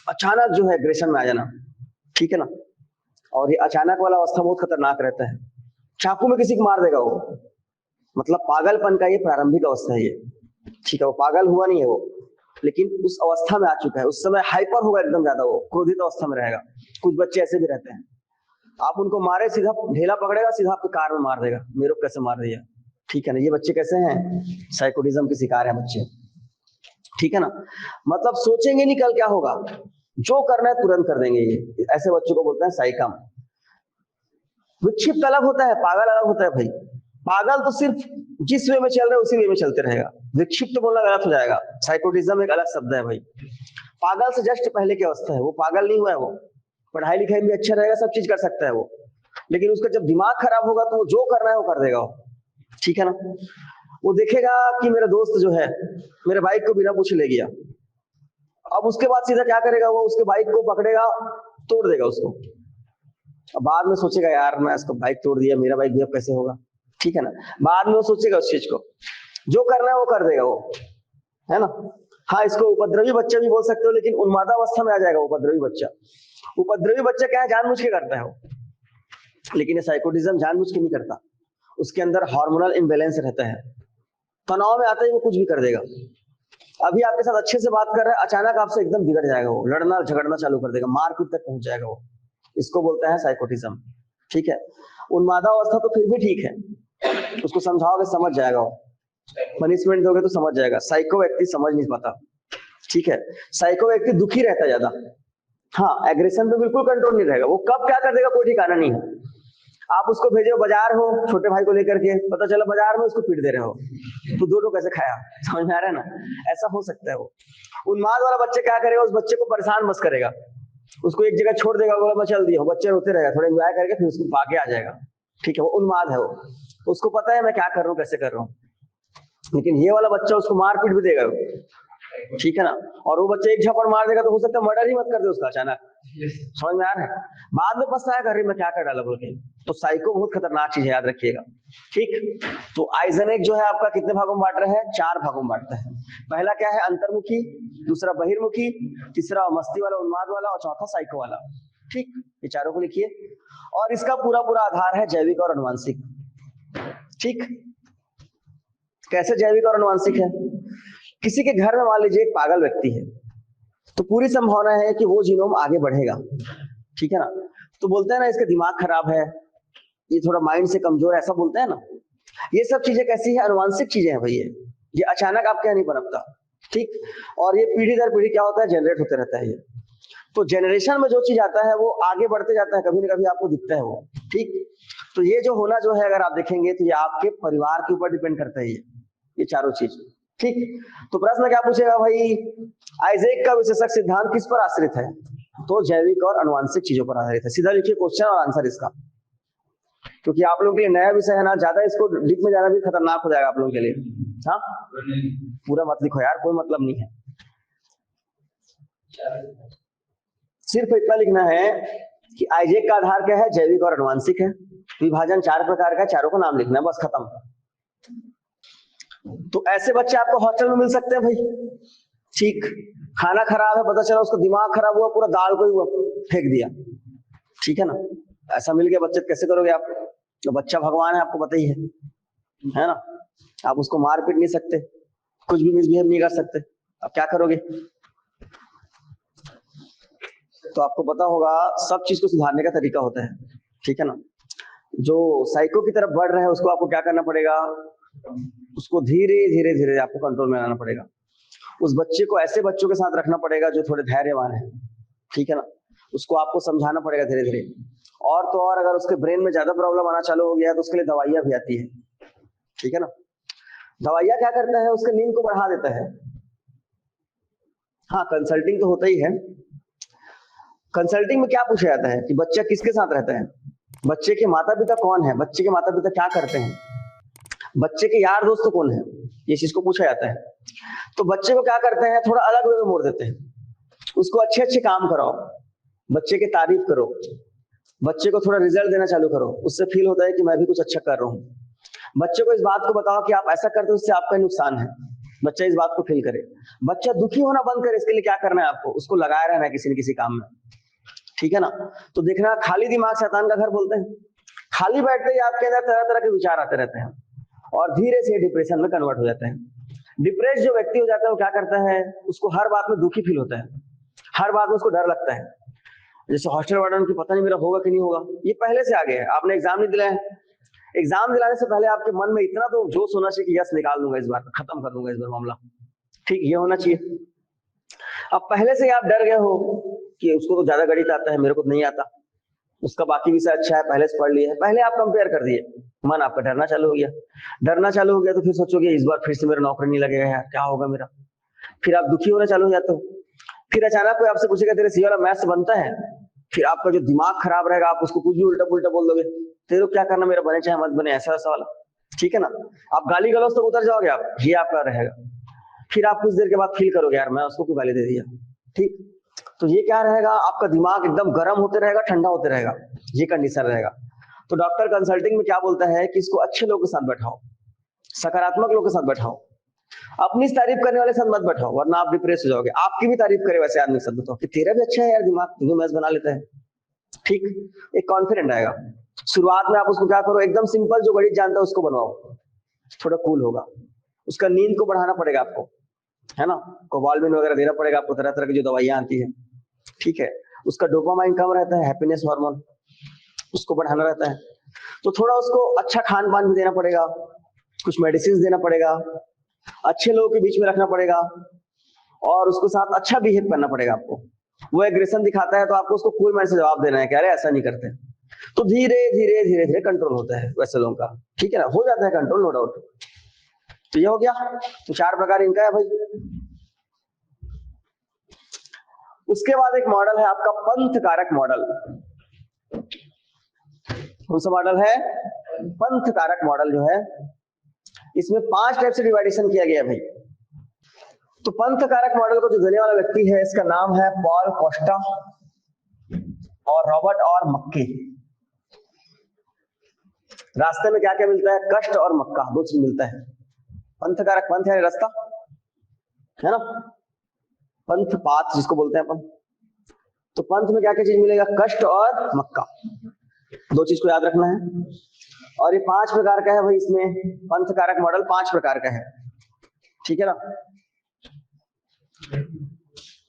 S1: अचानक जो है एग्रेशन में आ जाना, ठीक है ना। और ये अचानक वाला अवस्था बहुत खतरनाक रहता है। चाकू में किसी को मार देगा वो। मतलब पागलपन का ये प्रारंभिक अवस्था है ये, ठीक है। वो पागल हुआ नहीं है वो, लेकिन उस अवस्था में आ चुका है। उस समय हाइपर होगा एकदम ज्यादा, वो क्रोधित अवस्था में रहेगा। कुछ बच्चे ऐसे भी रहते हैं, आप उनको मारे, सीधा ढेला पकड़ेगा, सीधा आपके कार में मार देगा। मेरे को कैसे मार दिया, ठीक है ना। ये बच्चे कैसे हैं? साइकोटिज्म के शिकार है बच्चे, ठीक है ना। मतलब सोचेंगे नहीं कल क्या होगा, जो करना है तुरंत कर देंगे। ये ऐसे बच्चों को बोलते हैं साइकम। विक्षिप्त अलग होता है, पागल अलग होता है भाई। पागल तो सिर्फ जिस वे में चल रहे हैं उसी वे में चलते रहेगा। विक्षिप्त बोलना गलत हो जाएगा। साइकोटिज्म एक अलग शब्द है भाई। पागल से जस्ट पहले की अवस्था है, वो पागल नहीं हुआ है। वो पढ़ाई लिखाई में अच्छा रहेगा, सब चीज कर सकता है वो, लेकिन उसका जब दिमाग खराब होगा तो वो जो करना है वो कर देगा वो, ठीक है ना। वो देखेगा कि मेरा दोस्त जो है मेरे बाइक को बिना पूछे ले गया, अब उसके बाद सीधा क्या करेगा वो? उसके बाइक को पकड़ेगा, तोड़ देगा उसको। अब बाद में सोचेगा यार मैं इसको बाइक तोड़ दिया, मेरा बाइक भी अब कैसे होगा, ठीक है ना। बाद में वो सोचेगा उस चीज को, जो करना है वो कर देगा वो, है ना। हाँ, इसको उपद्रवी बच्चा भी बोल सकते हो, लेकिन उन्मादावस्था में आ जाएगा उपद्रवी बच्चा। उपद्रवी बच्चा क्या है? जानबूझ के करता है वो, लेकिन ये साइकोटिज्म जानबूझ के नहीं करता। उसके अंदर हार्मोनल इम्बैलेंस रहता है, तनाव में आता ही वो कुछ भी कर देगा। अभी आपके साथ अच्छे से बात कर रहा है, अचानक आपसे एकदम बिगड़ जाएगा वो, लड़ना झगड़ना चालू कर देगा, मारपीट तक पहुंच जाएगा वो। इसको बोलते हैं साइकोटिज्म, ठीक है। उन्मादावस्था तो फिर भी ठीक है, उसको समझाओगे समझ जाएगा वो, पनिशमेंट दोगे तो समझ जाएगा। साइको व्यक्ति समझ नहीं पाता, ठीक है। साइको व्यक्ति दुखी रहता है ज्यादा। हाँ, एग्रेशन पे बिल्कुल कंट्रोल नहीं रहेगा, वो कब क्या कर देगा कोई ठिकाना नहीं है। आप उसको भेजे हो बाजार हो छोटे भाई को लेकर के, पता चला बाजार में उसको पीट दे रहे हो, तो दो टो कैसे खाया? समझ में आ रहा है ना, ऐसा हो सकता है वो। उन्माद वाला बच्चे क्या करेगा? उस बच्चे को परेशान बस करेगा, उसको एक जगह छोड़ देगा, बोला मैं चल दिया, बच्चे रोते रहेगा, थोड़ा एंजॉय करके फिर उसको भागे आ जाएगा, ठीक है। वो उन्माद है वो, उसको पता है मैं क्या कर रहा हूँ, कैसे कर रहा हूँ। लेकिन ये वाला बच्चा उसको मार पीट भी देगा, ठीक है ना। और वो बच्चा एक झपड़ मार देगा तो हो सकता है मर्डर ही मत कर दे उसका अचानक, समझ में आ रहा है। बाद में पछताएगा, अरे मैं क्या कर डाला बोल के। तो साइको बहुत खतरनाक चीज है, याद रखिएगा, ठीक। तो आइजनेक जो है आपका कितने भागों में बांट रहा है? 4 भागों में बांटता है। पहला क्या है? अंतर्मुखी, दूसरा बहिर्मुखी, तीसरा मस्ती वाला उन्माद वाला, और चौथा साइको वाला, ठीक। ये चारों को लिखिए। और इसका पूरा पूरा आधार है जैविक और अनुवांशिक, ठीक। कैसे जैविक और अनुवांशिक है? किसी के घर में मान लीजिए एक पागल व्यक्ति है, तो पूरी संभावना है कि वो जीनोम आगे बढ़ेगा, ठीक है ना। तो बोलते हैं ना इसका दिमाग खराब है, ये थोड़ा माइंड से कमजोर है, ऐसा बोलते हैं ना। ये सब चीजें कैसी है? अनुवांशिक चीजें हैं भाई। ये अचानक आपके यहाँ नहीं पनपता, ठीक। और ये पीढ़ी दर पीढ़ी क्या होता है? जनरेट होते रहता है ये। तो जनरेशन में जो चीज आता है वो आगे बढ़ते जाता है, कभी ना कभी आपको दिखता है वो, ठीक। तो ये जो होना जो है, अगर आप देखेंगे तो ये आपके परिवार के ऊपर डिपेंड करता है ये चारों चीज, ठीक। तो प्रश्न क्या पूछेगा भाई? आइजैक का विशेषक सिद्धांत किस पर आश्रित है? तो जैविक और अनुवांशिक चीजों पर आधारित है। सीधा लिखिए क्वेश्चन और आंसर इसका, क्योंकि आप लोगों के लिए नया विषय है ना, ज्यादा इसको डीप में जाना भी खतरनाक हो जाएगा आप लोगों के लिए। हाँ, पूरा मत लिखो यार, कोई मतलब नहीं है। सिर्फ इतना लिखना है कि आइजैक का आधार क्या है? जैविक और अनुवांशिक है। विभाजन 4 प्रकार का, चारों का नाम लिखना है, बस खत्म। तो ऐसे बच्चे आपको हॉस्टल में मिल सकते हैं भाई, ठीक। खाना खराब है, पता चला उसका दिमाग खराब हुआ, पूरा दाल को ही हुआ फेंक दिया, ठीक है ना। ऐसा मिल गया बच्चे, कैसे करोगे आप? तो बच्चा भगवान है, आपको पता ही है ना। आप उसको मार पीट नहीं सकते, कुछ भी मिसबिहेव नहीं कर सकते, अब क्या करोगे? तो आपको पता होगा सब चीज को सुधारने का तरीका होता है, ठीक है ना। जो साइको की तरफ बढ़ रहा है उसको आपको क्या करना पड़ेगा? उसको धीरे धीरे धीरे आपको कंट्रोल में लाना पड़ेगा। उस बच्चे को ऐसे बच्चों के साथ रखना पड़ेगा जो थोड़े धैर्यवान है, ठीक है ना। उसको आपको समझाना पड़ेगा धीरे धीरे। और तो और अगर उसके ब्रेन में ज्यादा प्रॉब्लम आना चालू हो गया तो उसके लिए दवाइयां भी आती है, ठीक है ना। दवाइयां क्या करता है, उसके नींद को बढ़ा देता है। हाँ, कंसल्टिंग तो होता ही है। कंसल्टिंग में क्या पूछा जाता है कि बच्चा किसके साथ रहता है, बच्चे के माता पिता कौन है, बच्चे के माता पिता क्या करते हैं, बच्चे के यार दोस्त कौन है, ये चीज को पूछा जाता है। तो बच्चे को क्या करते हैं, थोड़ा अलग वे में मोड़ देते हैं। उसको अच्छे अच्छे काम कराओ, बच्चे की तारीफ करो, बच्चे को थोड़ा रिजल्ट देना चालू करो, उससे फील होता है कि मैं भी कुछ अच्छा कर रहा हूँ। बच्चे को इस बात को बताओ कि आप ऐसा करते हो उससे आपका नुकसान है, बच्चा इस बात को फील करे। बच्चा दुखी होना बंद करे, इसके लिए क्या करना है आपको, उसको लगाया रहना है किसी न किसी काम में, ठीक है ना। तो देखना, खाली दिमाग शैतान का घर बोलते हैं। खाली बैठते ही आपके अंदर तरह तरह के विचार आते रहते हैं और धीरे से डिप्रेशन में कन्वर्ट हो जाते हैं। डिप्रेस जो व्यक्ति हो जाता है वो क्या करता है, उसको हर बात में दुखी फील होता है, हर बात में उसको डर लगता है। जैसे हॉस्टल वार्डन की पता नहीं मेरा होगा कि नहीं होगा, ये पहले से आ गया है। आपने एग्जाम नहीं दिलाया, एग्जाम दिलाने से पहले आपके मन में इतना तो जोश होना चाहिए कि यस निकाल दूंगा इस बार, खत्म कर दूंगा इस बार मामला, ठीक, ये होना चाहिए। अब पहले से आप डर गए हो कि उसको तो ज्यादा गणित आता है, मेरे को तो नहीं आता, उसका बाकी विषय अच्छा है, पहले से पढ़ लिया है, पहले आप कंपेयर कर दिए, मन आपका डरना चालू हो गया। डरना चालू हो गया तो फिर सोचोगे इस बार फिर से मेरा नौकरी नहीं लगेगा यार, क्या होगा मेरा। फिर आप दुखी होना चालू हो जाते हो। फिर अचानक कोई आपसे पूछेगा तेरे सी वाला मैथ्स बनता है, फिर आपका जो दिमाग खराब रहेगा, आप उसको कुछ भी उल्टा पुल्टा बोल दोगे, तेरे को क्या करना, मेरा बने चाहे मत बने, ऐसा ऐसा वाला, ठीक है ना। आप गाली गलौज तो उतर जाओगे आप, ये आपका रहेगा। फिर आप कुछ देर के बाद फील करोगे यार मैं उसको क्यों गाली दे दिया, ठीक। तो ये क्या रहेगा, आपका दिमाग एकदम गर्म होते रहेगा, ठंडा होते रहेगा, ये कंडीशन रहेगा। तो डॉक्टर कंसल्टिंग में क्या बोलता है कि इसको अच्छे लोगों के साथ बैठाओ, सकारात्मक लोगों के साथ बैठाओ, अपनी तारीफ करने वाले साथ मत बैठाओ, वरना आप डिप्रेस हो जाओगे। आपकी भी तारीफ करे वैसे आदमी के साथ बैठाओ कि तेरा भी अच्छा है यार दिमाग, तू भी मैथ्स बना लेता है, ठीक। एक कॉन्फिडेंट आएगा। शुरुआत में आप उसको क्या करो, एकदम सिंपल, जो गणित जानता है उसको बनवाओ, थोड़ा कूल होगा। उसका नींद को बढ़ाना पड़ेगा आपको, है ना, कोबाल्मिन वगैरह देना पड़ेगा आपको, तरह तरह की जो दवाइयां आती है, ठीक है। उसका डोपामाइन कम रहता है, हैप्पीनेस हार्मोन, उसको बढ़ाना रहता है। तो थोड़ा उसको अच्छा खान पान भी देना पड़ेगा, कुछ मेडिसिन देना पड़ेगा, अच्छे लोगों के बीच में रखना पड़ेगा, और उसके साथ अच्छा बिहेव करना पड़ेगा आपको। वो एग्रेशन दिखाता है तो आपको उसको कूल माइंड से जवाब देना है कि अरे ऐसा नहीं करते। तो धीरे धीरे धीरे धीरे कंट्रोल होता है वैसे लोगों का, ठीक है ना, हो जाता है कंट्रोल, नो डाउट। तो ये हो गया, तो 4 प्रकार इनका है भाई। उसके बाद एक मॉडल है आपका पंथ कारक मॉडल। कौन सा मॉडल है, पंथ कारक मॉडल जो है, इसमें 5 टाइप से डिवाइडेशन किया गया भाई। तो पंथ कारक मॉडल को जो देने वाला व्यक्ति है, इसका नाम है पॉल कोस्टा और रॉबर्ट और मक्के। रास्ते में क्या क्या मिलता है, कष्ट और मक्का, 2 चीज मिलता है। पंथ कारक, पंथ है रास्ता, है ना, पंथ पाथ जिसको बोलते हैं अपन। तो पंथ में क्या क्या चीज मिलेगा, कष्ट और मक्का, 2 चीज को याद रखना है। और ये 5 प्रकार का है भाई, इसमें पंथ कारक मॉडल 5 प्रकार का है, ठीक है ना।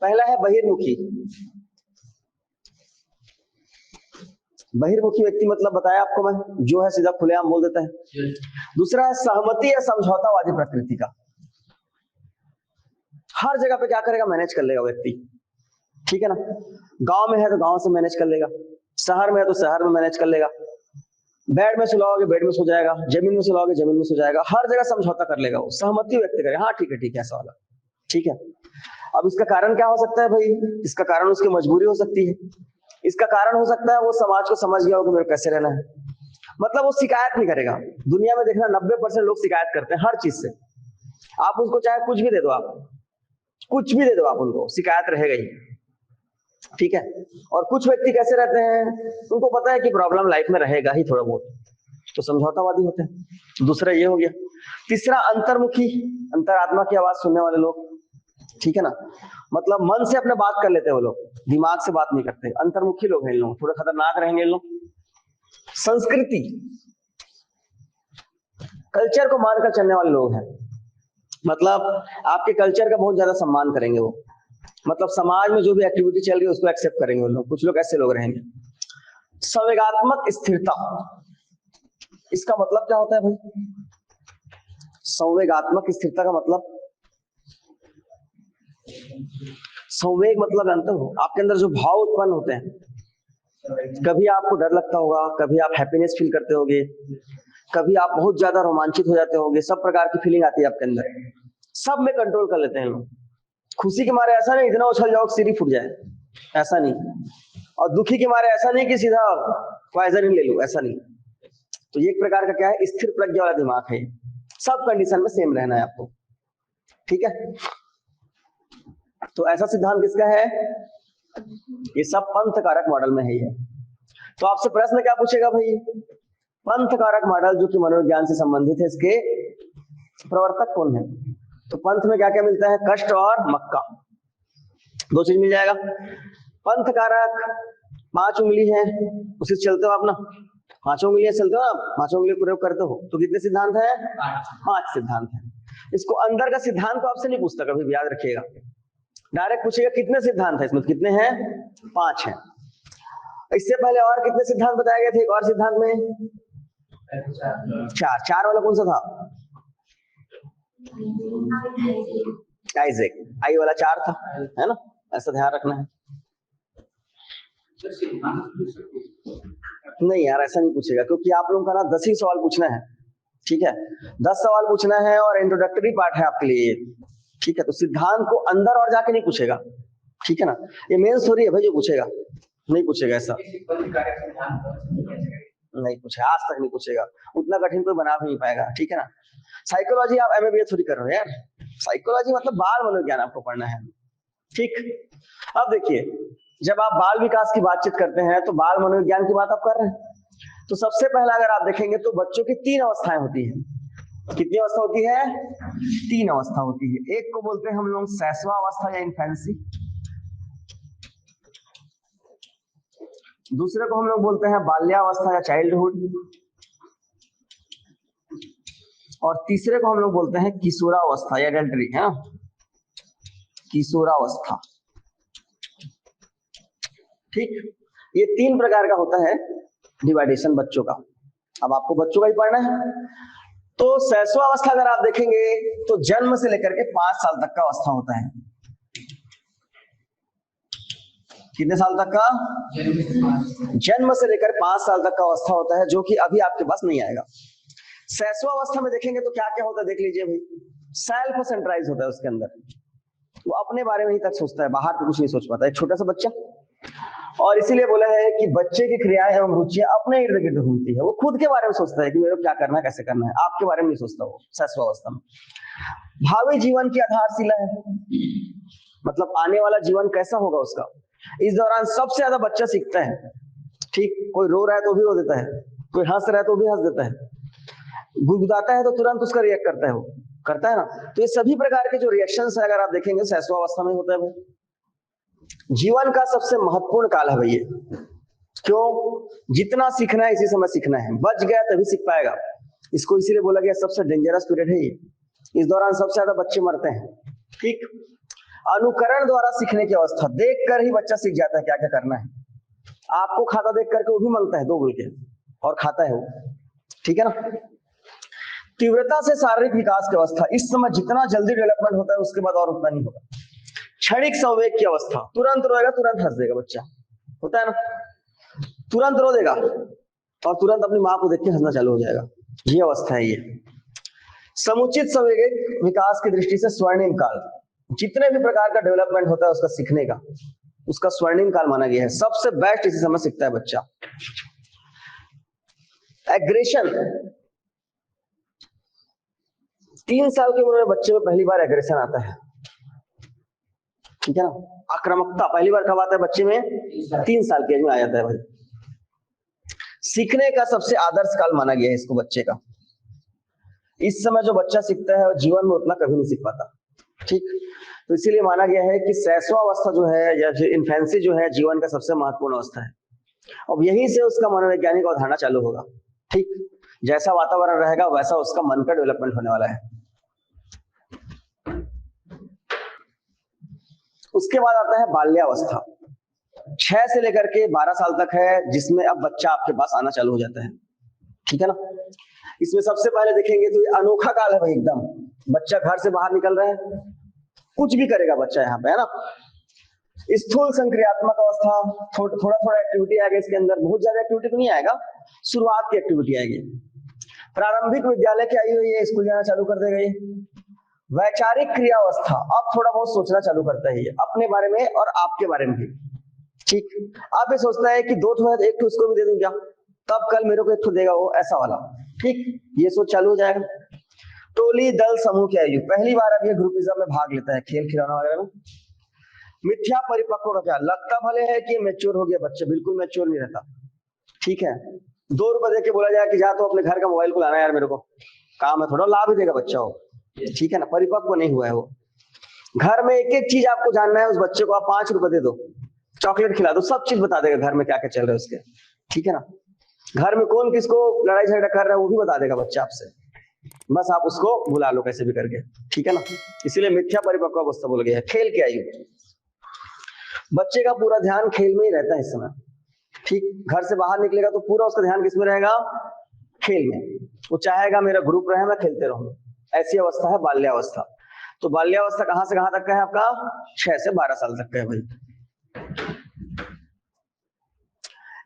S1: पहला है बहिर्मुखी। बहिर्मुखी व्यक्ति मतलब बताया आपको मैं, जो है सीधा खुलेआम बोल देता है। दूसरा है सहमति या समझौतावादी प्रकृति का, हर जगह पे क्या करेगा, मैनेज कर लेगा व्यक्ति, ठीक है ना। गांव में है तो गांव से मैनेज कर लेगा, शहर में है तो शहर में मैनेज कर लेगा, बेड में सुलाओगे बेड में सो जाएगा, जमीन में सुलाओगे जमीन में सो जाएगा, हर जगह समझौता कर लेगा वो, सहमति व्यक्त करे, हाँ ठीक है ऐसा वाला, ठीक है। अब इसका कारण क्या हो सकता है भाई, इसका कारण उसकी मजबूरी हो सकती है, इसका कारण हो सकता है वो समाज को समझ गया हो कि मेरे को कैसे रहना है, मतलब वो शिकायत नहीं करेगा। दुनिया में देखना 90% लोग शिकायत करते हैं हर चीज से, आप उसको चाहे कुछ भी दे दो, आप कुछ भी दे दो आप उनको, शिकायत रहेगा ही, ठीक है। और कुछ व्यक्ति कैसे रहते हैं, उनको पता है कि प्रॉब्लम लाइफ में रहेगा ही थोड़ा बहुत, तो समझौतावादी होते हैं। दूसरा ये हो गया। तीसरा अंतर्मुखी, अंतरात्मा की आवाज सुनने वाले लोग, ठीक है ना, मतलब मन से अपने बात कर लेते हैं वो लोग, दिमाग से बात नहीं करते, अंतर्मुखी लोग हैं लोग, थोड़े खतरनाक रहेंगे लोग। संस्कृति, कल्चर को मानकर चलने वाले लोग हैं, मतलब आपके कल्चर का बहुत ज्यादा सम्मान करेंगे वो, मतलब समाज में जो भी एक्टिविटी चल रही है उसको एक्सेप्ट करेंगे वो लोग, कुछ लोग ऐसे लोग रहेंगे। संवेगात्मक स्थिरता, इसका मतलब क्या होता है भाई, संवेगात्मक स्थिरता का मतलब, संवेग मतलब जानते हो, आपके अंदर जो भाव उत्पन्न होते हैं, कभी आपको डर लगता होगा, कभी आप हैप्पीनेस फील करते होगे, कभी आप बहुत ज्यादा रोमांचित हो जाते होगे, सब प्रकार की फीलिंग आती है आपके अंदर, सब में कंट्रोल कर लेते हैं लोग। खुशी के मारे ऐसा नहीं इतना उछल जाओ सिर ही फूट जाए, ऐसा नहीं, और दुखी के मारे ऐसा नहीं कि सीधा पॉइजन ही ले लो, ऐसा नहीं। तो ये एक प्रकार का क्या है, स्थिर प्रज्ञा वाला दिमाग है, सब कंडीशन में सेम रहना है आपको, ठीक है। तो ऐसा सिद्धांत किसका है, ये सब पंथ कारक मॉडल में है ये। तो आपसे प्रश्न क्या पूछेगा भाई, पंथ कारक मॉडल जो कि मनोविज्ञान से संबंधित है, इसके प्रवर्तक कौन है। तो पंथ में क्या क्या मिलता है, कष्ट और मक्का, दो चीज मिल जाएगा। पंथ कारक 5 उंगली है, उसी से चलते हो आप ना, 5 उंगलियां चलते हो आप, 5 उंगली प्रयोग करते हो, तो कितने सिद्धांत है, 5 सिद्धांत है। इसको अंदर का सिद्धांत तो आपसे नहीं पूछता कभी, याद रखिएगा, डायरेक्ट पूछेगा कितने सिद्धांत है इसमें, कितने हैं, 5 हैं। इससे पहले और कितने सिद्धांत बताए गए थे, एक और सिद्धांत में 4 वाला कौन सा था, आइजैक, आई वाला 4 था, है ना, ऐसा ध्यान रखना है। नहीं यार ऐसा नहीं पूछेगा, क्योंकि आप लोगों का ना 10 ही सवाल पूछना है, ठीक है, 10 सवाल पूछना है और इंट्रोडक्टरी पार्ट है आपके लिए, ठीक है। तो सिद्धांत को अंदर और जाके नहीं पूछेगा, ठीक है ना, ये मेन स्टोरी है भाई, जो पूछेगा नहीं पूछेगा, ऐसा नहीं पूछेगा, आज तक नहीं पूछेगा, उतना कठिन कोई बना भी नहीं पाएगा, ठीक है ना। साइकोलॉजी आप एमबीए थोड़ी कर रहे हो यार, साइकोलॉजी मतलब बाल मनोविज्ञान आपको पढ़ना है, ठीक। अब देखिए, जब आप बाल विकास की बातचीत करते हैं तो बाल मनोविज्ञान की बात आप कर रहे हैं, तो सबसे पहला अगर आप देखेंगे तो बच्चों की 3 अवस्थाएं होती हैं। कितनी अवस्था होती है, 3 अवस्था होती है। एक को बोलते हैं हम लोग शैशव अवस्था या इन्फेंसी, दूसरे को हम लोग बोलते हैं बाल्यावस्था या चाइल्डहुड, और तीसरे को हम लोग बोलते हैं किशोरावस्था या एडल्टरी, है ना, किशोरावस्था, ठीक। ये 3 प्रकार का होता है डिवाइडेशन बच्चों का। अब आपको बच्चों का ही पढ़ना है, तो शैशवावस्था अगर आप देखेंगे तो जन्म से लेकर के 5 साल तक का अवस्था होता है। कितने साल तक का, जन्म से लेकर 5 साल तक का अवस्था होता है, जो कि अभी आपके पास नहीं आएगा। शैशवावस्था में देखेंगे तो क्या क्या होता है, देख लीजिए भाई, सेल्फ सेंट्राइज होता है उसके अंदर, वो अपने बारे में ही तक सोचता है, बाहर तो कुछ नहीं सोच पाता, एक छोटा सा बच्चा। और इसीलिए बोला है कि बच्चे की क्रियाएं एवं रुचियां अपने इर्द गिर्द घूमती है, वो खुद के बारे में सोचता है कि मेरे को क्या करना है, कैसे करना है, आपके बारे में नहीं सोचता वो शैशवावस्था में। भावी जीवन की आधारशिला है, मतलब आने वाला जीवन कैसा होगा उसका, इस दौरान सबसे ज्यादा बच्चा सीखता है, ठीक। कोई रो रहा है तो भी रो देता है, कोई हंस रहा है तो भी हंस देता है, गुदगुदाता है तो तुरंत उसका रिएक्ट करता है, वो करता है ना। तो ये सभी प्रकार के जो रिएक्शंस है अगर आप देखेंगे शैशवावस्था में होता है भाई। जीवन का सबसे महत्वपूर्ण काल है भैया, क्यों, जितना सीखना है इसी समय सीखना है, बच गया तभी सीख पाएगा। इसको इसीलिए बोला गया सबसे डेंजरस पीरियड है ये, इस दौरान सबसे ज्यादा बच्चे मरते हैं, ठीक। अनुकरण द्वारा सीखने की अवस्था, देख कर ही बच्चा सीख जाता है क्या क्या करना है, आपको खाता देख करके वो भी मांगता है 2 गुल के और खाता है वो, ठीक है ना। तीव्रता से शारीरिक विकास की अवस्था, इस समय जितना जल्दी डेवलपमेंट होता है उसके बाद और उतना नहीं होगा। क्षणिक संवेग की अवस्था, तुरंत रोएगा तुरंत हंस देगा बच्चा, होता है ना, तुरंत रो देगा और तुरंत अपनी माँ को देख के हंसना चालू हो जाएगा, ये अवस्था है ये। समुचित संवेगिक विकास की दृष्टि से स्वर्णिम काल, जितने भी प्रकार का डेवलपमेंट होता है उसका सीखने का, उसका स्वर्णिम काल माना गया है, सबसे बेस्ट इसी समय सीखता है बच्चा। एग्रेशन, 3 साल की उम्र में बच्चे में पहली बार एग्रेशन आता है, ठीक है ना, आक्रामकता पहली बार कब आता है बच्चे में, 3 साल की एज में आ जाता है भाई। सीखने का सबसे आदर्श काल माना गया है इसको बच्चे का, इस समय जो बच्चा सीखता है जीवन में उतना कभी नहीं सीख पाता, ठीक। तो इसीलिए माना गया है कि शैशवावस्था जो है या इन्फेंसी जो है जीवन का सबसे महत्वपूर्ण अवस्था है, अब यहीं से उसका मनोवैज्ञानिक अवधारणा चालू होगा, ठीक। जैसा वातावरण रहेगा वैसा उसका मन का डेवलपमेंट होने वाला है। उसके बाद आता है बाल्यावस्था, 6 से लेकर के 12 साल तक है, जिसमें अब बच्चा आपके पास आना चालू हो जाता है, ठीक है ना। इसमें सबसे पहले देखेंगे तो ये अनोखा काल है भाई, एकदम बच्चा घर से बाहर निकल रहा है, कुछ भी करेगा बच्चा यहाँ पे, है ना। स्थूल संक्रियात्मक अवस्था, थोड़ा थोड़ा एक्टिविटी आएगा इसके अंदर, बहुत ज्यादा एक्टिविटी तो नहीं आएगा, शुरुआत की एक्टिविटी आएगी। प्रारंभिक विद्यालय की आई हुई है, स्कूल जाना चालू कर देगा ये। वैचारिक क्रिया अवस्था, अब थोड़ा बहुत सोचना चालू करता है ये अपने बारे में और आपके बारे में भी। ठीक, अब ये सोचता है कि दो ठो है, एक ठो इसको भी दे दूं क्या, तब कल मेरे को एक ठो देगा वो, ऐसा वाला। ठीक, ये सोच चालू हो जाएगा। टोली दल समूह की आयु, पहली बार अब ये ग्रुपिज्म में भाग लेता है, खेल खिलौना वगैरह में। मिथ्या परिपक्व का क्या, लगता भले है कि मैच्योर हो गया बच्चा, बिल्कुल मैच्योर नहीं रहता। ठीक है, 2 रुपए दे के बोला जाए कि जा तो अपने घर का मोबाइल को लाना यार, मेरे को काम है थोड़ा, ला भी देगा बच्चा हो। ठीक है ना, परिपक्व नहीं हुआ है वो। घर में एक एक चीज आपको जानना है, उस बच्चे को आप 5 रुपए दे दो, चॉकलेट खिला दो, सब चीज बता देगा घर में क्या क्या चल रहा है उसके। ठीक है ना, घर में कौन किसको लड़ाई झगड़ा कर रहा है वो भी बता देगा बच्चा आपसे, बस आप उसको बुला लो कैसे भी करके। ठीक है ना, इसीलिए मिथ्या परिपक्व अवस्था बोल गया है। खेल की आयु, बच्चे का पूरा ध्यान खेल में ही रहता है इस समय। ठीक, घर से बाहर निकलेगा तो पूरा उसका ध्यान किसमें रहेगा, खेल में। वो चाहेगा मेरा ग्रुप रहे, मैं खेलते रहूं, ऐसी अवस्था है बाल्यावस्था। तो बाल्यावस्था कहां से कहां तक का है आपका, 6 से 12 साल तक का है भाई।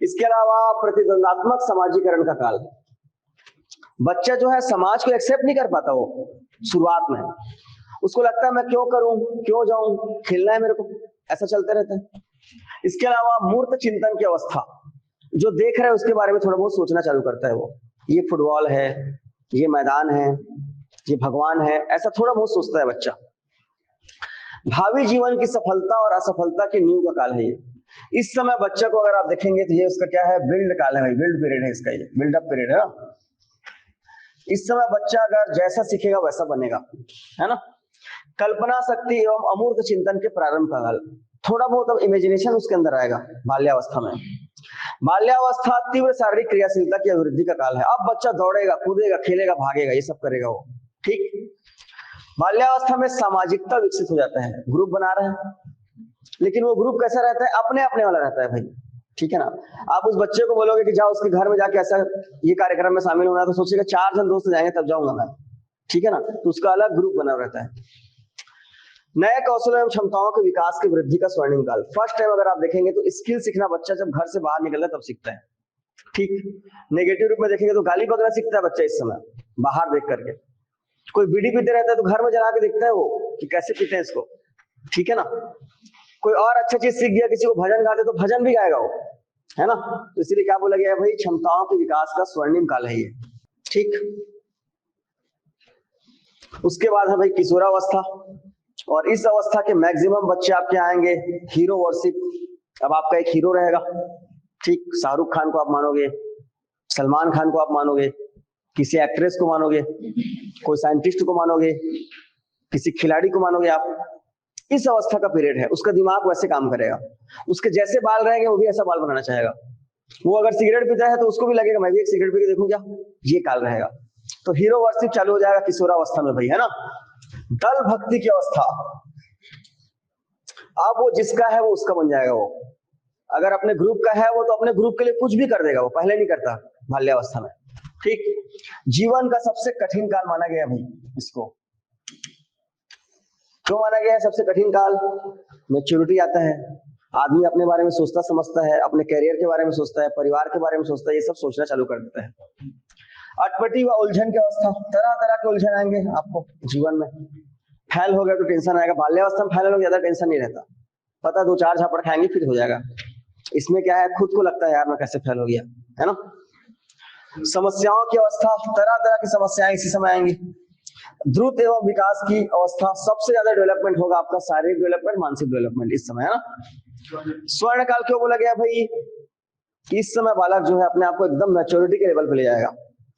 S1: इसके अलावा प्रतिद्वंदात्मक समाजीकरण का काल, बच्चा जो है समाज को एक्सेप्ट नहीं कर पाता वो शुरुआत में, उसको लगता है मैं क्यों करूं, क्यों जाऊं, खेलना है मेरे को, ऐसा चलते रहता है। इसके अलावा मूर्त चिंतन की अवस्था, जो देख रहा है उसके बारे में थोड़ा बहुत सोचना चालू करता है वो, ये फुटबॉल है, ये मैदान है, ये भगवान है, ऐसा थोड़ा बहुत सोचता है बच्चा। भावी जीवन की सफलता और असफलता की नींव का काल है ये। इस समय बच्चा को अगर आप देखेंगे तो ये उसका क्या है, बिल्ड काल है भाई, बिल्ड पीरियड है इसका, ये बिल्डअप पीरियड है ना। इस समय बच्चा अगर जैसा सीखेगा वैसा बनेगा, है ना। कल्पना शक्ति एवं अमूर्त चिंतन के प्रारंभ का काल, थोड़ा बहुत अब इमेजिनेशन उसके अंदर आएगा बाल्यावस्था में। बाल्यावस्था तीव्र शारीरिक क्रियाशीलता की अभिवृद्धि का काल है, अब बच्चा दौड़ेगा, कूदेगा, खेलेगा, भागेगा, ये सब करेगा वो। ठीक, बाल्यावस्था में सामाजिकता विकसित हो जाता है, ग्रुप बना रहे हैं, लेकिन वो ग्रुप कैसा रहता है, अपने अपने वाला रहता है भाई। ठीक है ना, आप उस बच्चे को बोलोगे कि जाओ उसके घर में जाके ऐसा ये कार्यक्रम में शामिल होना, तो सोचेगा 4 जन दोस्त जाएंगे तब जाऊंगा मैं। ठीक है ना, तो उसका अलग ग्रुप बना रहता है। नए कौशल एवं क्षमताओं के विकास की वृद्धि का स्वर्णिम काल, फर्स्ट टाइम अगर आप देखेंगे तो स्किल सीखना बच्चा जब घर से बाहर निकलता है तब सीखता है। ठीक, नेगेटिव रूप में देखेंगे तो गाली बकना सीखता है बच्चा इस समय बाहर देख करके। कोई बीड़ी पीते रहता है तो घर में जला के देखता है वो कि कैसे पीते हैं इसको। ठीक है ना, कोई और अच्छा चीज सीख गया, किसी को भजन गाते तो भजन भी गाएगा वो, है ना। तो इसीलिए क्या बोला गया है भाई, क्षमताओं के विकास का स्वर्णिम काल है ये। ठीक, उसके बाद है भाई किशोरावस्था, और इस अवस्था के मैक्सिमम बच्चे आपके आएंगे हीरो वर्शिप। अब आपका एक हीरो रहेगा, ठीक, शाहरुख खान को आप मानोगे, सलमान खान को आप मानोगे, किसी एक्ट्रेस को मानोगे, कोई साइंटिस्ट को मानोगे, किसी खिलाड़ी को मानोगे आप। इस अवस्था का पीरियड है, उसका दिमाग वैसे काम करेगा, उसके जैसे बाल रहेंगे वो भी ऐसा बाल बनाना चाहेगा। वो अगर सिगरेट पीता है तो उसको भी लगेगा मैं भी एक सिगरेट पी के देखूं क्या, ये काल रहेगा। तो हीरो वर्शिप चालू हो जाएगा किशोरावस्था में भाई, है ना। दल भक्ति की अवस्था, अब वो जिसका है वो उसका बन जाएगा वो, अगर अपने ग्रुप का है वो तो अपने ग्रुप के लिए कुछ भी कर देगा, वो पहले नहीं करता बाल्यावस्था में। ठीक, जीवन का सबसे कठिन काल माना गया भाई इसको, क्यों माना गया है सबसे कठिन काल, मैच्योरिटी आता है, आदमी अपने बारे में सोचता समझता है, अपने कैरियर के बारे में सोचता है, परिवार के बारे में सोचता है, ये सब सोचना चालू कर देता है। अटपटी व उलझन की अवस्था, तरह तरह के उलझन आएंगे आपको जीवन में। फेल हो गया तो टेंशन आएगा, बाल्यावस्था में फेल हो ज्यादा टेंशन नहीं रहता, पता 2-4 झापड़ खाएंगे फिर हो जाएगा। इसमें क्या है, खुद को लगता है यार मैं कैसे फेल हो गया, है ना। समस्याओं की अवस्था, तरह तरह की समस्याएं इसी समय आएंगी। द्रुत एवं विकास की अवस्था, सबसे ज्यादा डेवलपमेंट होगा आपका शारीरिक डेवलपमेंट, मानसिक डेवलपमेंट इस समय, है ना। स्वर्ण काल क्यों बोला गया भाई, इस समय बालक जो है अपने आप को एकदम मैच्योरिटी के लेवल पे ले जाएगा,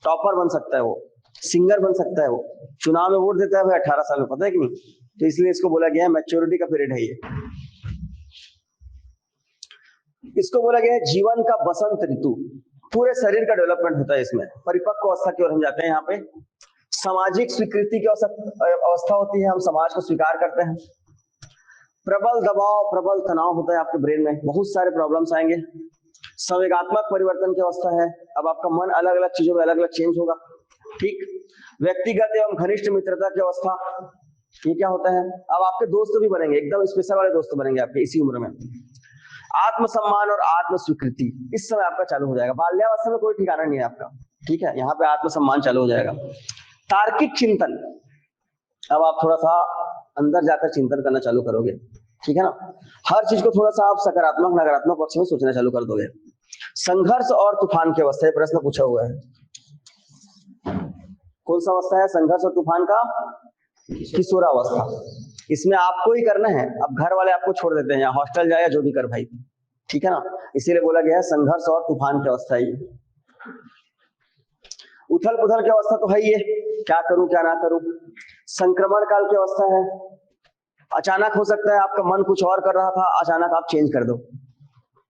S1: टॉपर बन सकता है वो, सिंगर बन सकता है वो, चुनाव में वोट देता है भाई 18 साल में, पता है कि नहीं। तो इसलिए इसको बोला गया है मैच्योरिटी का पीरियड है ये। इसको बोला गया है जीवन का बसंत ऋतु, पूरे शरीर का डेवलपमेंट होता है इसमें। परिपक्व अवस्था की ओर हम जाते हैं, यहाँ पे सामाजिक स्वीकृति की अवस्था होती है, हम समाज को स्वीकार करते हैं। प्रबल दबाव, प्रबल तनाव होता है आपके ब्रेन में, बहुत सारे प्रॉब्लम्स आएंगे। संवेगात्मक परिवर्तन की अवस्था है, अब आपका मन अलग अलग चीजों में अलग अलग चेंज होगा। ठीक, व्यक्तिगत एवं घनिष्ठ मित्रता की अवस्था, ये क्या होता है? अब आपके दोस्त भी बनेंगे, एकदम स्पेशल वाले दोस्त बनेंगे आपके इसी उम्र में। आत्मसम्मान और आत्म स्वीकृति इस समय आपका चालू हो जाएगा। बाल्यावस्था में कोई ठिकाना नहीं है आपका, ठीक है, यहाँ पे आत्मसम्मान चालू हो जाएगा। तार्किक चिंतन, अब आप थोड़ा सा अंदर जाकर चिंतन करना चालू करोगे, ठीक है ना। हर चीज को थोड़ा सा आप सकारात्मक नकारात्मक पक्ष में सोचना चालू कर दोगे। संघर्ष और तूफान की अवस्था, प्रश्न पूछा हुआ है, कौन सा अवस्था है? संघर्ष और तूफान का किशोरावस्था। इसमें आपको ही करना है, अब घर वाले आपको छोड़ देते हैं, या हॉस्टल जाए या जो भी कर भाई, ठीक है ना। इसीलिए बोला गया है संघर्ष और तूफान की अवस्था ही। उथल पुथल की अवस्था तो है ये, क्या करूं क्या ना करूं। संक्रमण काल की अवस्था है, अचानक हो सकता है आपका मन कुछ और कर रहा था, अचानक आप चेंज कर दो।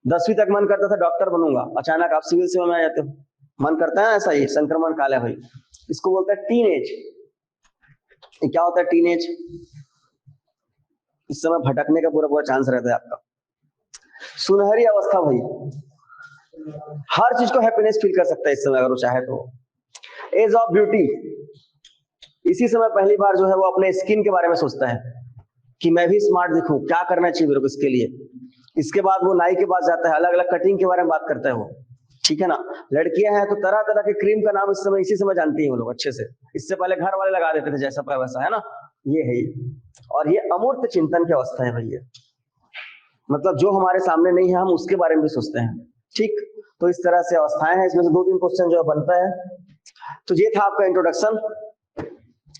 S1: 10वीं तक मन करता था डॉक्टर बनूंगा, अचानक आप सिविल सेवा में आ जाते हो, मन करता है ऐसा ही, संक्रमण काल है भाई। इसको बोलते हैं टीन एज। क्या होता है टीन एज? इस समय भटकने का पूरा पूरा चांस रहता है आपका। सुनहरी अवस्था भाई, हर चीज को हैप्पीनेस फील कर सकता है इस समय अगर वो चाहे तो। एज ऑफ ब्यूटी, इसी समय पहली बार जो है वो अपने स्किन के बारे में सोचता है कि मैं भी स्मार्ट दिखूं, क्या करना चाहिए मेरे को इसके लिए। इसके बाद वो नाई के पास जाता है, अलग अलग कटिंग के बारे में बात करता है वो, ठीक है ना। लड़कियां हैं तो तरह तरह के क्रीम का नाम इस समय इसी समय जानती हैं वो लोग अच्छे से, इससे पहले घर वाले लगा देते थे जैसा पाए वैसा, है ना। ये है ये, और ये अमूर्त चिंतन की अवस्था है भैया, मतलब जो हमारे सामने नहीं है हम उसके बारे में भी सोचते हैं, ठीक। तो इस तरह से अवस्थाएं हैं, इसमें से 2-3 क्वेश्चन जो बनता है। तो ये था आपका इंट्रोडक्शन।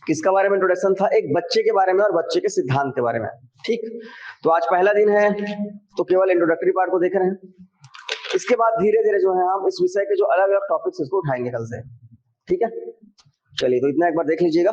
S1: किसका बारे में इंट्रोडक्शन था? एक बच्चे के बारे में और बच्चे के सिद्धांत के बारे में, ठीक। तो आज पहला दिन है तो केवल इंट्रोडक्टरी पार्ट को देख रहे हैं। इसके बाद धीरे धीरे जो है हम इस विषय के जो अलग अलग टॉपिक्स उसको उठाएंगे कल से, ठीक है। चलिए तो इतना एक बार देख लीजिएगा।